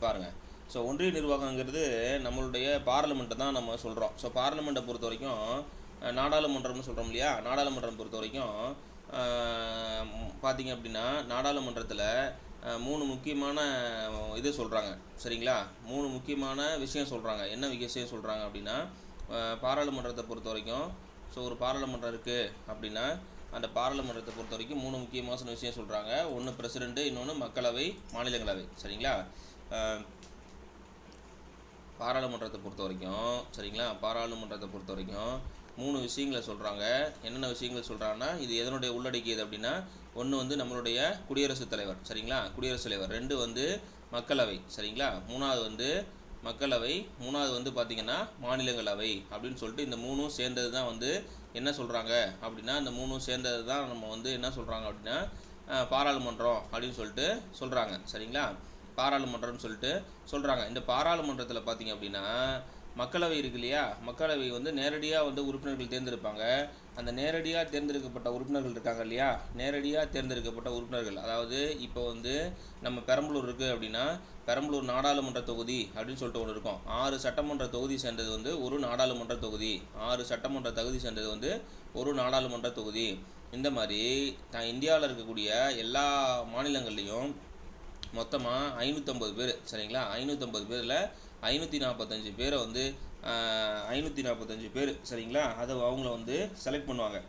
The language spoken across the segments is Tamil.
பாருங்கள். ஸோ ஒன்றிய நிர்வாகங்கிறது நம்மளுடைய பார்லிமெண்ட்டை தான் நம்ம சொல்கிறோம். ஸோ பார்லிமெண்ட்டை பொறுத்த வரைக்கும் நாடாளுமன்றம்னு சொல்கிறோம் இல்லையா? நாடாளுமன்றம் பொறுத்த வரைக்கும் பார்த்திங்க அப்படின்னா நாடாளுமன்றத்தில் 3 முக்கியமான இது சொல்கிறாங்க. சரிங்களா? 3 முக்கியமான விஷயம் சொல்கிறாங்க. என்ன விஷயம் சொல்கிறாங்க அப்படின்னா, பாராளுமன்றத்தை பொறுத்த வரைக்கும் ஸோ ஒரு பாராளுமன்றம் இருக்குது அப்படின்னா அந்த பாராளுமன்றத்தை பொறுத்த வரைக்கும் 3 முக்கியமான விஷயம் சொல்கிறாங்க. ஒன்று பிரசிடெண்ட்டு, இன்னொன்று மக்களவை, மாநிலங்களவை. சரிங்களா? பாராளுமன்றத்தை பொறுத்த வரைக்கும் சரிங்களா? பாராளுமன்றத்தை பொறுத்த வரைக்கும் 3 விஷயங்களை சொல்கிறாங்க. என்னென்ன விஷயங்கள் சொல்கிறாங்கன்னா, இது எதனுடைய உள்ளடக்கியது அப்படின்னா, ஒன்று வந்து நம்மளுடைய குடியரசுத் தலைவர். சரிங்களா? குடியரசுத் தலைவர். 2 வந்து மக்களவை. சரிங்களா? 3வது வந்து மக்களவை, 3வது வந்து பார்த்திங்கன்னா மாநிலங்களவை அப்படின்னு சொல்லிட்டு இந்த 3ம் சேர்ந்தது தான் வந்து என்ன சொல்கிறாங்க அப்படின்னா, இந்த 3ம் சேர்ந்தது தான் நம்ம வந்து என்ன சொல்கிறாங்க அப்படின்னா பாராளுமன்றம் அப்படின்னு சொல்லிட்டு சொல்கிறாங்க. சரிங்களா? பாராளுமன்றம்னு சொல்லிட்டு சொல்கிறாங்க. இந்த பாராளுமன்றத்தில் பார்த்திங்க அப்படின்னா மக்களவை இருக்கு இல்லையா? மக்களவை வந்து நேரடியாக வந்து உறுப்பினர்கள் தேர்ந்தெடுப்பாங்க. அந்த நேரடியாக தேர்ந்தெடுக்கப்பட்ட உறுப்பினர்கள் இருக்காங்க இல்லையா? நேரடியாக தேர்ந்தெடுக்கப்பட்ட உறுப்பினர்கள், அதாவது இப்போ வந்து நம்ம பெரம்பலூர் இருக்குது அப்படின்னா பெரம்பலூர் நாடாளுமன்ற தொகுதி அப்படின்னு சொல்லிட்டு ஒன்று இருக்கும். 6 சட்டமன்ற தொகுதி சேர்ந்தது வந்து ஒரு நாடாளுமன்ற தொகுதி. 6 சட்டமன்ற தொகுதி சேர்ந்தது வந்து ஒரு நாடாளுமன்ற தொகுதி. இந்த மாதிரி இந்தியாவில் இருக்கக்கூடிய எல்லா மாநிலங்கள்லேயும் மொத்தமாக 550 பேர். சரிங்களா? 550 பேரில் 545 பேரை வந்து 545 பேர். சரிங்களா? அதை அவங்கள வந்து செலக்ட் பண்ணுவாங்க.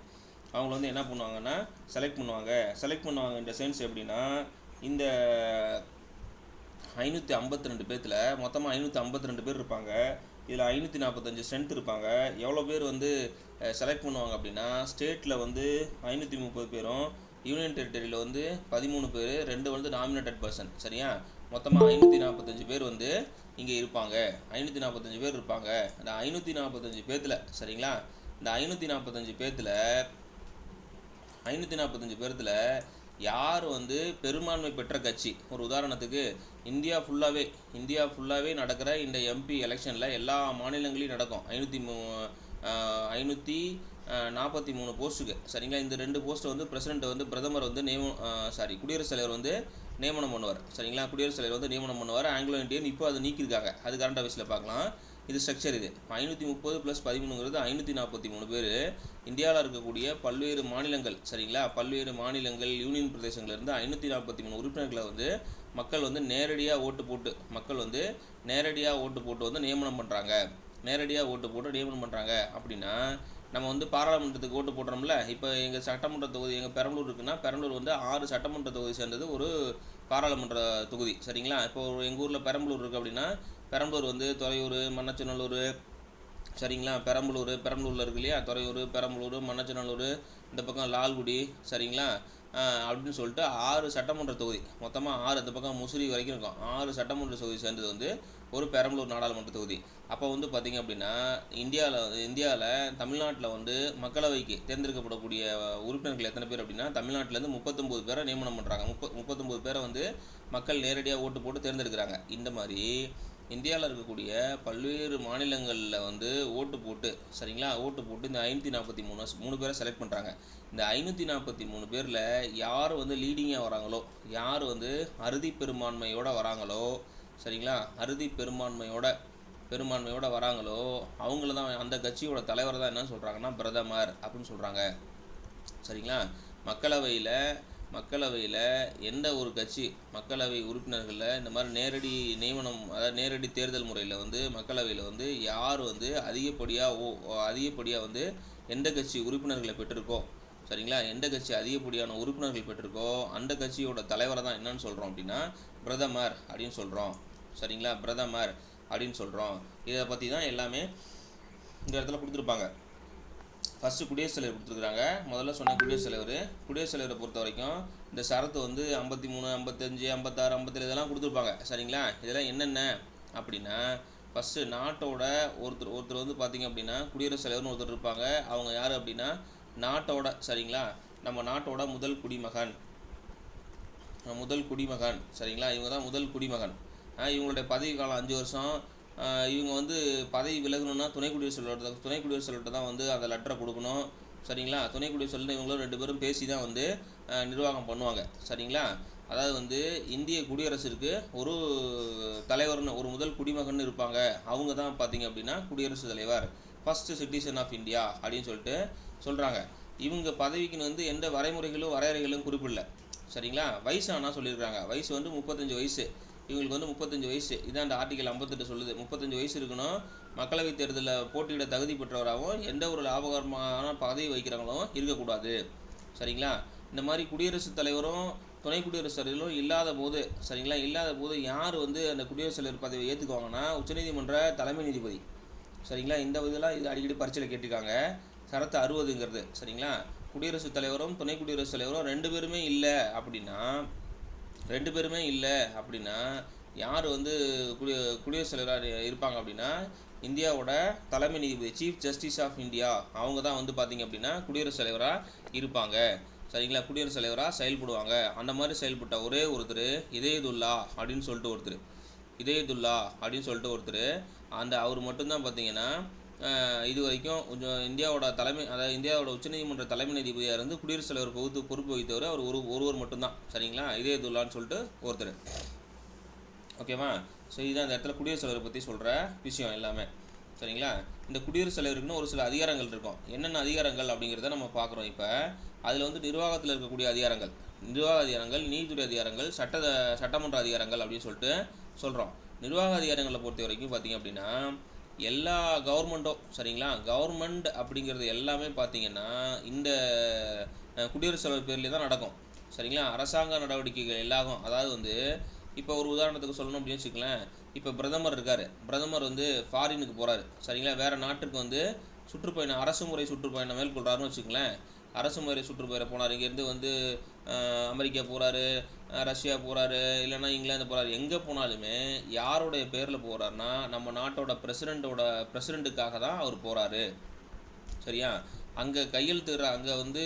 அவங்கள வந்து என்ன பண்ணுவாங்கன்னா செலக்ட் பண்ணுவாங்க இந்த சென்ஸ் எப்படின்னா, இந்த 552 பேர்த்தில் மொத்தமாக 552 பேர் இருப்பாங்க. இதில் 545 ஸ்ட்ரென்த் இருப்பாங்க. எவ்வளோ பேர் வந்து செலக்ட் பண்ணுவாங்க அப்படின்னா, ஸ்டேட்டில் வந்து 530 பேரும், யூனியன் டெரிட்டரியில் வந்து 13 பேர், 2 வந்து நாமினேட்டட் பர்சன். சரியா? மொத்தமாக 545 பேர் வந்து இங்கே இருப்பாங்க. 545 பேர் இருப்பாங்க. இந்த 545 பேர்த்தில் சரிங்களா? இந்த 545 பேர்த்தில் யார் வந்து பெரும்பான்மை பெற்ற கட்சி, ஒரு உதாரணத்துக்கு இந்தியா ஃபுல்லாகவே நடக்கிற இந்த எம்பி எலெக்ஷனில் எல்லா மாநிலங்களையும் நடக்கும். 543 போஸ்ட்டுக்கு. சரிங்களா? இந்த 2 போஸ்ட்டு வந்து பிரசிடெண்ட் வந்து பிரதமர் வந்து குடியரசுத் தலைவர் வந்து நியமனம் பண்ணுவார். சரிங்களா? குடியரசுத் தலைவர் வந்து நியமனம் பண்ணுவார். ஆங்கிலோ இந்தியன் இப்போ அதை நீக்கியிருக்காங்க. அது கரண்ட் அஃபேர்ஸில் பார்க்கலாம். இது ஸ்ட்ரக்சர். இது 530 + 13ங்கிறது 543 பேர். இந்தியாவில் இருக்கக்கூடிய பல்வேறு மாநிலங்கள் சரிங்களா? பல்வேறு மாநிலங்கள், யூனியன் பிரதேசங்கள்லேருந்து 543 உறுப்பினர்களை வந்து மக்கள் வந்து நேரடியாக ஓட்டு போட்டு வந்து நியமனம் பண்ணுறாங்க. அப்படின்னா நம்ம வந்து பாராளுமன்றத்துக்கு ஓட்டு போடுறோம்ல. இப்போ எங்கள் சட்டமன்ற தொகுதி எங்கள் பெரம்பலூர் இருக்குன்னா, பெரம்பலூர் வந்து 6 சட்டமன்ற தொகுதி சேர்ந்தது ஒரு பாராளுமன்ற தொகுதி. சரிங்களா? இப்போ எங்கள் ஊரில் பெரம்பலூர் இருக்குது அப்படின்னா, பெரம்பலூர் வந்து துறையூர், மண்ணச்சநல்லூர். சரிங்களா? பெரம்பலூரில் இருக்கு இல்லையா? துறையூர், பெரம்பலூர், மண்ணச்சநல்லூர், இந்த பக்கம் லால்குடி. சரிங்களா? அப்படின்னு சொல்லிட்டு 6 சட்டமன்ற தொகுதி, மொத்தமாக 6, இந்த பக்கம் முசிறி வரைக்கும் இருக்கும். 6 சட்டமன்ற தொகுதி சேர்ந்தது வந்து ஒரு பெரம்பலூர் நாடாளுமன்ற தொகுதி. அப்போ வந்து பார்த்திங்க அப்படின்னா இந்தியாவில் தமிழ்நாட்டில் வந்து மக்களவைக்கு தேர்ந்தெடுக்கப்படக்கூடிய உறுப்பினர்கள் எத்தனை பேர் அப்படின்னா, தமிழ்நாட்டிலேருந்து 39 பேரை நியமனம் பண்ணுறாங்க. 39 பேரை வந்து மக்கள் நேரடியாக ஓட்டு போட்டு தேர்ந்தெடுக்கிறாங்க. இந்த மாதிரி இந்தியாவில் இருக்கக்கூடிய பல்வேறு மாநிலங்களில் வந்து ஓட்டு போட்டு சரிங்களா? ஓட்டு போட்டு இந்த 543 பேரை செலக்ட் பண்ணுறாங்க. இந்த 543 பேரில் யார் வந்து லீடிங்காக வராங்களோ, யார் வந்து அறுதி பெரும்பான்மையோடு வராங்களோ, சரிங்களா? அறுதி பெரும்பான்மையோட வராங்களோ அவங்கள தான், அந்த கட்சியோட தலைவர் தான் என்ன சொல்கிறாங்கன்னா பிரதமர் அப்படின்னு சொல்கிறாங்க. சரிங்களா? மக்களவையில் எந்த ஒரு கட்சி மக்களவை உறுப்பினர்களில் இந்த மாதிரி நேரடி நியமனம், அதாவது நேரடி தேர்தல் முறையில் வந்து மக்களவையில் வந்து யார் வந்து அதிகப்படியாக வந்து எந்த கட்சி உறுப்பினர்களை பெற்றிருக்கோ, சரிங்களா? எந்த கட்சி அதிகப்படியான உறுப்பினர்கள் பெற்றிருக்கோ அந்த கட்சியோட தலைவரை தான் என்னன்னு சொல்கிறோம் அப்படின்னா பிரதமர் அப்படின்னு சொல்கிறோம். சரிங்களா? பிரதமர் அப்படின்னு சொல்கிறோம். இதை பற்றி தான் எல்லாமே இந்த இடத்துல கொடுத்துருப்பாங்க. ஃபஸ்ட்டு குடியரசுத் தலைவர் கொடுத்துருக்குறாங்க. முதல்ல சொன்ன குடியரசுத் தலைவரை பொறுத்த வரைக்கும் இந்த சரத்து வந்து 53, 55, 56, 57 இதெல்லாம் கொடுத்துருப்பாங்க. சரிங்களா? இதெல்லாம் என்னென்ன அப்படின்னா, ஃபஸ்ட்டு நாட்டோட ஒருத்தர் வந்து பார்த்திங்க அப்படின்னா குடியரசுத் தலைவர்னு ஒருத்தர் இருப்பாங்க. அவங்க யார் அப்படின்னா நாட்டோட, சரிங்களா, நம்ம நாட்டோட முதல் குடிமகன். சரிங்களா? இவங்க தான் முதல் குடிமகன். இவங்களுடைய பதவி காலம் 5 வருஷம். இவங்க வந்து பதவி விலகணுன்னா துணை குடியரசுத் தலைவர்கிட்ட தான் வந்து அந்த லெட்டரை கொடுக்கணும். சரிங்களா? துணை குடியரசுத் தலைவர் இவங்களும் 2 பேரும் பேசி தான் வந்து நிர்வாகம் பண்ணுவாங்க. சரிங்களா? அதாவது வந்து இந்திய குடியரசிற்கு ஒரு தலைவர்னு ஒரு முதல் குடிமகன் இருப்பாங்க, அவங்க தான் பார்த்தீங்க அப்படின்னா குடியரசுத் தலைவர், ஃபர்ஸ்ட் சிட்டிசன் ஆஃப் இந்தியா அப்படின்னு சொல்லிட்டு சொல்கிறாங்க. இவங்க பதவிக்குன்னு வந்து எந்த வரையறைகளும் குறிப்பிடல. சரிங்களா? வயசு ஆனால் சொல்லியிருக்காங்க, வயசு வந்து 35 வயசு. இவங்களுக்கு வந்து 35 வயசு, இதான் அந்த ஆர்டிகல் 58 சொல்லுது. 35 வயசு இருக்கணும், மக்களவைத் தேர்தலில் போட்டியிட தகுதி பெற்றவராகவும் எந்த ஒரு லாபகரமான பதவி வகிக்கிறவங்களும் இருக்கக்கூடாது. சரிங்களா? இந்த மாதிரி குடியரசுத் தலைவரும் துணை குடியரசுத் தலைவரும் இல்லாத போது, சரிங்களா, இல்லாத போது யார் வந்து அந்த குடியரசுத் தலைவர் பதவியை ஏற்றுக்குவாங்கன்னா உச்சநீதிமன்ற தலைமை நீதிபதி. சரிங்களா? இந்த இதெல்லாம் இது அடிக்கடி பரீட்சையில் கேட்டிருக்காங்க. சரத்து 60ங்கிறது. சரிங்களா? குடியரசுத் தலைவரும் துணை குடியரசுத் தலைவரும் ரெண்டு பேருமே இல்லை அப்படின்னா யார் வந்து குடியரசுத் தலைவராக இருப்பாங்க அப்படின்னா இந்தியாவோட தலைமை நீதிபதி, சீஃப் ஜஸ்டிஸ் ஆஃப் இந்தியா, அவங்க தான் வந்து பார்த்திங்க அப்படின்னா குடியரசுத் தலைவராக இருப்பாங்க. சரிங்களா? குடியரசுத் தலைவராக செயல்படுவாங்க. அந்த மாதிரி செயல்பட்ட ஒரே ஒருத்தர் இதயதுல்லா அப்படின்னு சொல்லிட்டு ஒருத்தர் அந்த அவர் மட்டும்தான் பார்த்தீங்கன்னா இது வரைக்கும் கொஞ்சம் இந்தியாவோட இந்தியாவோட உச்சநீதிமன்ற தலைமை நீதிபதியாக இருந்து குடியரசுத் தலைவர் பொறுப்பு வகித்தவர் அவர் ஒருவர் மட்டும்தான். சரிங்களா? இதயதுல்லான்னு சொல்லிட்டு ஒருத்தர். ஓகேவா? ஸோ இதுதான் இந்த இடத்துல குடியரசுத் தலைவரை பற்றி சொல்கிற விஷயம் எல்லாமே. சரிங்களா? இந்த குடியரசுத் தலைவருக்குன்னு ஒரு சில அதிகாரங்கள் இருக்கும். என்னென்ன அதிகாரங்கள் அப்படிங்கிறத நம்ம பார்க்குறோம். இப்போ அதில் வந்து நிர்வாகத்தில் இருக்கக்கூடிய நிர்வாக அதிகாரங்கள், நீதித்துறை அதிகாரங்கள், சட்டமன்ற அதிகாரங்கள் அப்படின்னு சொல்லிட்டு சொல்கிறோம். நிர்வாக அதிகாரங்களை பொறுத்த வரைக்கும் பார்த்திங்க அப்படின்னா எல்லா கவர்மெண்ட்டும், சரிங்களா, கவர்மெண்ட் அப்படிங்கிறது எல்லாமே பார்த்திங்கன்னா இந்த குடியரசுத் தலைவர் பேர்லேயே தான் நடக்கும். சரிங்களா? அரசாங்க நடவடிக்கைகள் எல்லாகும். அதாவது வந்து இப்போ ஒரு உதாரணத்துக்கு சொல்லணும் அப்படின்னு வச்சுக்கலேன், இப்போ பிரதமர் வந்து ஃபாரினுக்கு போகிறாரு. சரிங்களா? வேறு நாட்டுக்கு வந்து சுற்றுப்பயணம், அரசுமுறை சுற்றுப்பயணம் மேற்கொள்கிறாருன்னு வச்சுக்கலேன். அரசுமுறை சுற்றுப்பயணம் போனார், இங்கேருந்து வந்து அமெரிக்கா போகிறாரு, ரஷ்யா போகிறாரு, இல்லைன்னா இங்கிலாந்து போகிறாரு. எங்கே போனாலுமே யாருடைய பேரில் போகிறாருன்னா நம்ம நாட்டோட பிரசிடெண்ட்டுக்காக தான் அவர் போகிறாரு. சரியா? அங்கே அங்கே வந்து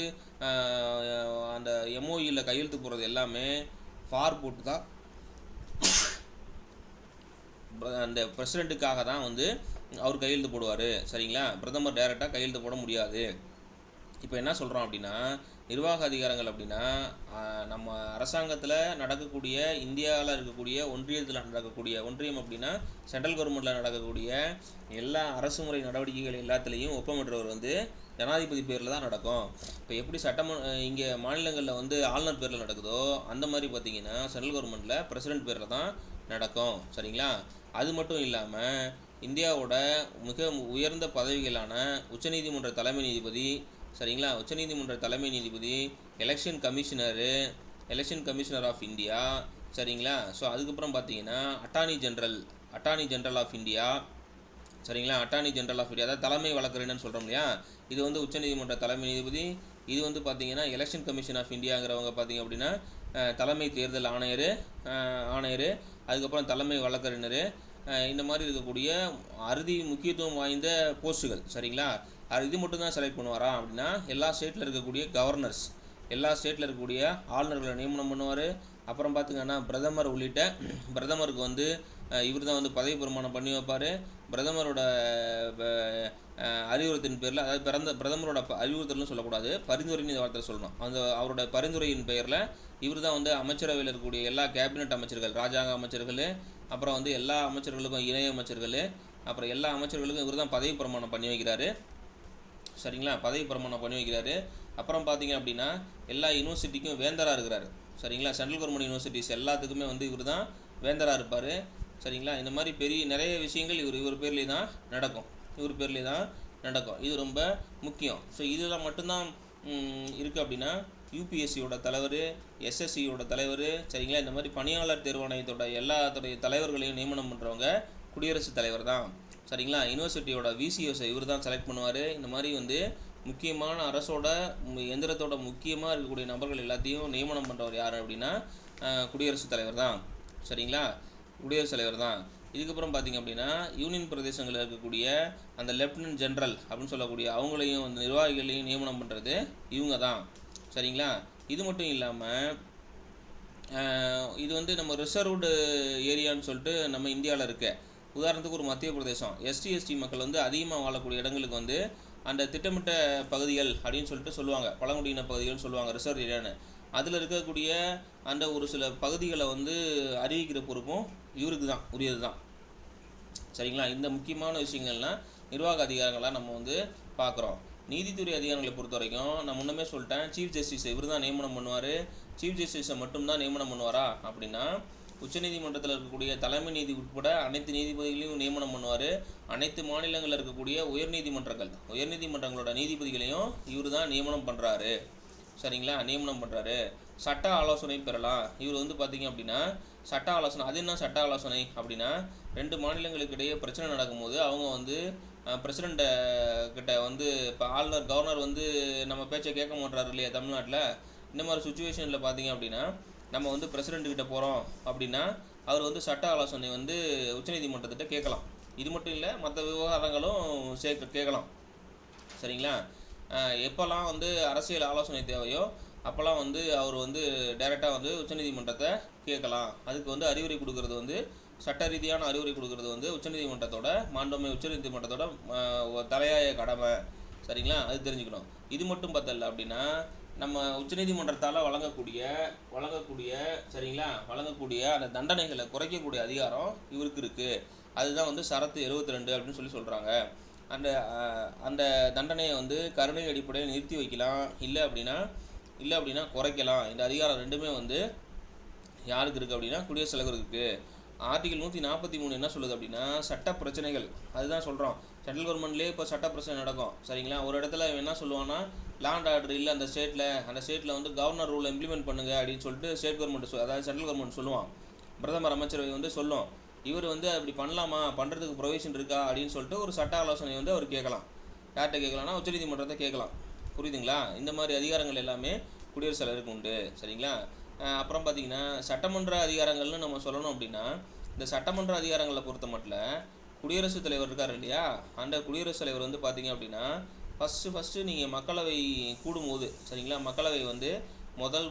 அந்த எம்ஓஇயில் கையெழுத்து போடுறது எல்லாமே ஃபார் போட்டு தான் அந்த பிரசிடெண்ட்டுக்காக தான் வந்து அவர் கையெழுத்து போடுவார். சரிங்களா? பிரதமர் டைரெக்டாக கையெழுத்து போட முடியாது. இப்போ என்ன சொல்கிறோம் அப்படின்னா நிர்வாக அதிகாரங்கள் அப்படின்னா நம்ம அரசாங்கத்தில் நடக்கக்கூடிய, இந்தியாவில் இருக்கக்கூடிய ஒன்றியத்தில் நடக்கக்கூடிய, ஒன்றியம் அப்படின்னா சென்ட்ரல் கவர்மெண்ட்டில் நடக்கக்கூடிய எல்லா அரசுமுறை நடவடிக்கைகள் எல்லாத்துலேயும் ஒப்பமிடுறவர் வந்து ஜனாதிபதி பேரில் தான் நடக்கும். இப்போ எப்படி இங்கே மாநிலங்களில் வந்து ஆளுநர் பேரில் நடக்குதோ அந்த மாதிரி பார்த்திங்கன்னா சென்ட்ரல் கவர்மெண்ட்டில் பிரசிடெண்ட் பேரில் தான் நடக்கும். சரிங்களா? அது மட்டும் இல்லாமல் இந்தியாவோட மிக உயர்ந்த பதவிகளான உச்சநீதிமன்ற தலைமை நீதிபதி, சரிங்களா, உச்சநீதிமன்ற தலைமை நீதிபதி, எலெக்ஷன் கமிஷனர் ஆஃப் இந்தியா, சரிங்களா, ஸோ அதுக்கப்புறம் பார்த்தீங்கன்னா அட்டார்னி ஜென்ரல் ஆஃப் இந்தியா, சரிங்களா, அட்டார்னி ஜென்ரல் ஆஃப் இந்தியா, அதாவது தலைமை வழக்கறிஞர்னு சொல்கிறோம் இல்லையா, இது வந்து உச்சநீதிமன்ற தலைமை நீதிபதி. இது வந்து பார்த்தீங்கன்னா எலெக்ஷன் கமிஷன் ஆஃப் இந்தியாங்கிறவங்க பார்த்தீங்க அப்படின்னா தலைமை தேர்தல் ஆணையர், அதுக்கப்புறம் தலைமை வழக்கறிஞர், இந்த மாதிரி இருக்கக்கூடிய முக்கியத்துவம் வாய்ந்த போஸ்ட்டுகள். சரிங்களா? இது மட்டும் தான் செலக்ட் பண்ணுவாரா அப்படின்னா எல்லா ஸ்டேட்டில் இருக்கக்கூடிய கவர்னர்ஸ், எல்லா ஸ்டேட்டில் இருக்கக்கூடிய ஆளுநர்களை நியமனம் பண்ணுவார். அப்புறம் பார்த்திங்கன்னா பிரதமருக்கு வந்து இவர் தான் வந்து பதவி பிரமாணம் பண்ணி வைப்பார். பிரதமரோட அறிவுறுத்தின் பேரில், அதாவது பிரதமரோட அறிவுறுத்தல்னு சொல்லக்கூடாது, பரிந்துரைன்னு வார்த்தை சொல்லணும். அவரோட பரிந்துரையின் பெயரில் இவர் தான் வந்து அமைச்சரவையில் இருக்கக்கூடிய எல்லா கேபினெட் அமைச்சர்கள், ராஜாங்க அமைச்சர்கள், அப்புறம் வந்து எல்லா அமைச்சர்களுக்கும் இணை அமைச்சர்கள், அப்புறம் எல்லா அமைச்சர்களுக்கும் இவர் தான் பதவி பிரமாணம் பண்ணி வைக்கிறாரு. சரிங்களா? பதவி பிரமாணம் பண்ணி வைக்கிறாரு. அப்புறம் பார்த்தீங்க அப்படின்னா எல்லா யூனிவர்சிட்டிக்கும் வேந்தராக இருக்கிறாரு. சரிங்களா? சென்ட்ரல் கவர்மெண்ட் யூனிவர்சிட்டிஸ் எல்லாத்துக்குமே வந்து இவர் தான் வேந்தராக இருப்பார். சரிங்களா? இந்த மாதிரி நிறைய விஷயங்கள் இவர் பேர்லேயே தான் நடக்கும். இது ரொம்ப முக்கியம். ஸோ இதெல்லாம் மட்டும்தான் இருக்குது அப்படின்னா யூபிஎஸ்சியோட தலைவர், எஸ்எஸ்சியோட தலைவர், சரிங்களா, இந்த மாதிரி பணியாளர் தேர்வாணையத்தோட எல்லாத்துடைய தலைவர்களையும் நியமனம் பண்ணுறவங்க குடியரசுத் தலைவர் தான். சரிங்களா? யூனிவர்சிட்டியோட விசிஎஸை இவர் தான் செலக்ட் பண்ணுவார். இந்த மாதிரி வந்து முக்கியமான அரசோட எந்திரத்தோட முக்கியமாக இருக்கக்கூடிய நபர்கள் எல்லாத்தையும் நியமனம் பண்ணுறவர் யார் அப்படின்னா குடியரசுத் தலைவர் தான். சரிங்களா? குடியரசுத் தலைவர் தான். இதுக்கப்புறம் பார்த்திங்க அப்படின்னா யூனியன் பிரதேசங்களில் இருக்கக்கூடிய அந்த லெஃப்டினன்ட் ஜென்ரல் அப்படின்னு சொல்லக்கூடிய அவங்களையும் வந்து நிர்வாகிகளையும் நியமனம் பண்ணுறது இவங்க தான். சரிங்களா? இது மட்டும் இல்லாமல் இது வந்து நம்ம ரிசர்வ்டு ஏரியான்னு சொல்லிட்டு நம்ம இந்தியாவில் இருக்க, உதாரணத்துக்கு ஒரு மத்திய பிரதேசம், எஸ்டி மக்கள் வந்து அதிகமாக வாழக்கூடிய இடங்களுக்கு வந்து அந்த திட்டமிட்ட பகுதிகள் அப்படின்னு சொல்லிட்டு சொல்லுவாங்க, பழங்குடியின பகுதிகள்னு சொல்லுவாங்க, ரிசர்வ் ஏரியான்னு. அதில் இருக்கக்கூடிய அந்த ஒரு சில பகுதிகளை வந்து அறிவிக்கிற பொறுப்பும் இவருக்கு தான் உரியது தான். சரிங்களா? இந்த முக்கியமான விஷயங்கள்லாம் நிர்வாக அதிகாரங்களாக நம்ம வந்து பார்க்குறோம். நீதித்துறை அதிகாரங்களை பொறுத்த வரைக்கும் நான் முன்னமே சொல்லிட்டேன், சீஃப் ஜஸ்டிஸ் இவர் தான் நியமனம் பண்ணுவார். சீஃப் ஜஸ்டிஸை மட்டும்தான் நியமனம் பண்ணுவாரா அப்படின்னா, உச்சநீதிமன்றத்தில் இருக்கக்கூடிய தலைமை நீதி உட்பட அனைத்து நீதிபதிகளையும் நியமனம் பண்ணுவார். அனைத்து மாநிலங்களில் இருக்கக்கூடிய உயர்நீதிமன்றங்களோட நீதிபதிகளையும் இவர் தான் நியமனம் பண்ணுறாரு. சரிங்களா? நியமனம் பண்ணுறாரு. சட்ட ஆலோசனை பெறலாம். இவர் வந்து பார்த்திங்க அப்படின்னா சட்ட ஆலோசனை, அது என்ன சட்ட ஆலோசனை அப்படின்னா, 2 மாநிலங்களுக்கு இடையே பிரச்சனை நடக்கும்போது அவங்க வந்து பிரசிடெண்ட்டை கிட்ட வந்து, இப்போ கவர்னர் வந்து நம்ம பேச்சை கேட்க மாட்டாரு இல்லையா தமிழ்நாட்டில். இந்த மாதிரி சுச்சுவேஷனில் பார்த்திங்க அப்படின்னா நம்ம வந்து பிரசிடெண்ட்டுக்கிட்ட போகிறோம் அப்படின்னா அவர் வந்து சட்ட ஆலோசனை வந்து உச்சநீதிமன்றத்திட்ட கேட்கலாம். இது மட்டும் இல்லை, மற்ற விவகாரங்களும் கேட்கலாம். சரிங்களா? எப்போல்லாம் வந்து அரசியல் ஆலோசனை தேவையோ அப்போல்லாம் வந்து அவர் வந்து டைரெக்டாக வந்து உச்சநீதிமன்றத்தை கேட்கலாம். அதுக்கு வந்து அறிவுரை கொடுக்கறது வந்து, சட்ட ரீதியான அறிவுரை கொடுக்கறது வந்து உச்சநீதிமன்றத்தோட மாண்புமிகு உச்சநீதிமன்றத்தோட தலையாய கடமை. சரிங்களா? அது தெரிஞ்சுக்கணும். இது மட்டும் பத்தல அப்படின்னா, நம்ம உச்சநீதிமன்றத்தால் வழங்கக்கூடிய சரிங்களா வழங்கக்கூடிய அந்த தண்டனைகளை குறைக்கக்கூடிய அதிகாரம் இவருக்கு இருக்குது. அதுதான் வந்து ஷரத்து 72 அப்படின்னு சொல்கிறாங்க. அந்த தண்டனையை வந்து கருணை அடிப்படையில் நிறுத்தி வைக்கலாம், இல்லை அப்படின்னா குறைக்கலாம். இந்த அதிகாரம் ரெண்டுமே வந்து யாருக்கு இருக்குது அப்படின்னா குடியரசுத் தலைவருக்கு இருக்குது. ஆர்டிகல் 143 என்ன சொல்லுது அப்படின்னா, சட்ட பிரச்சனைகள், அதுதான் சொல்கிறோம். சென்ட்ரல் கவர்மெண்ட்லேயே இப்போ சட்ட பிரச்சனை நடக்கும். சரிங்களா? ஒரு இடத்துல என்ன சொல்லுவான்னா, லேண்ட் ஆர்டர் இல்லை அந்த ஸ்டேட்டில் வந்து கவர்னர் ரூலை இம்ப்ளிமெண்ட் பண்ணுங்க அப்படின்னு சொல்லிட்டு ஸ்டேட் கவர்மெண்ட் அதாவது சென்ட்ரல் கவர்மெண்ட் சொல்லுவான். பிரதமர் அமைச்சரவை வந்து சொல்லும், இவர் வந்து அப்படி பண்ணலாமா, பண்ணுறதுக்கு ப்ரொவிஷன் இருக்கா அப்படின்னு சொல்லிட்டு ஒரு சட்ட ஆலோசனை வந்து அவர் கேட்கலாம். யார்கிட்ட கேட்கலாம்னா உச்சநீதிமன்றத்தை கேட்கலாம். புரியுதுங்களா? இந்த மாதிரி அதிகாரங்கள் எல்லாமே குடியரசுத் தலைவருக்கு உண்டு. சரிங்களா? அப்புறம் பார்த்திங்கன்னா சட்டமன்ற அதிகாரங்கள்னு நம்ம சொல்லணும் அப்படின்னா, இந்த சட்டமன்ற அதிகாரங்களை பொறுத்த மட்டும் குடியரசுத் தலைவர் இருக்கார் இல்லையா, அந்த குடியரசுத் தலைவர் வந்து பார்த்திங்க அப்படின்னா ஃபஸ்ட்டு நீங்கள் மக்களவை கூடும்போது, சரிங்களா, மக்களவை வந்து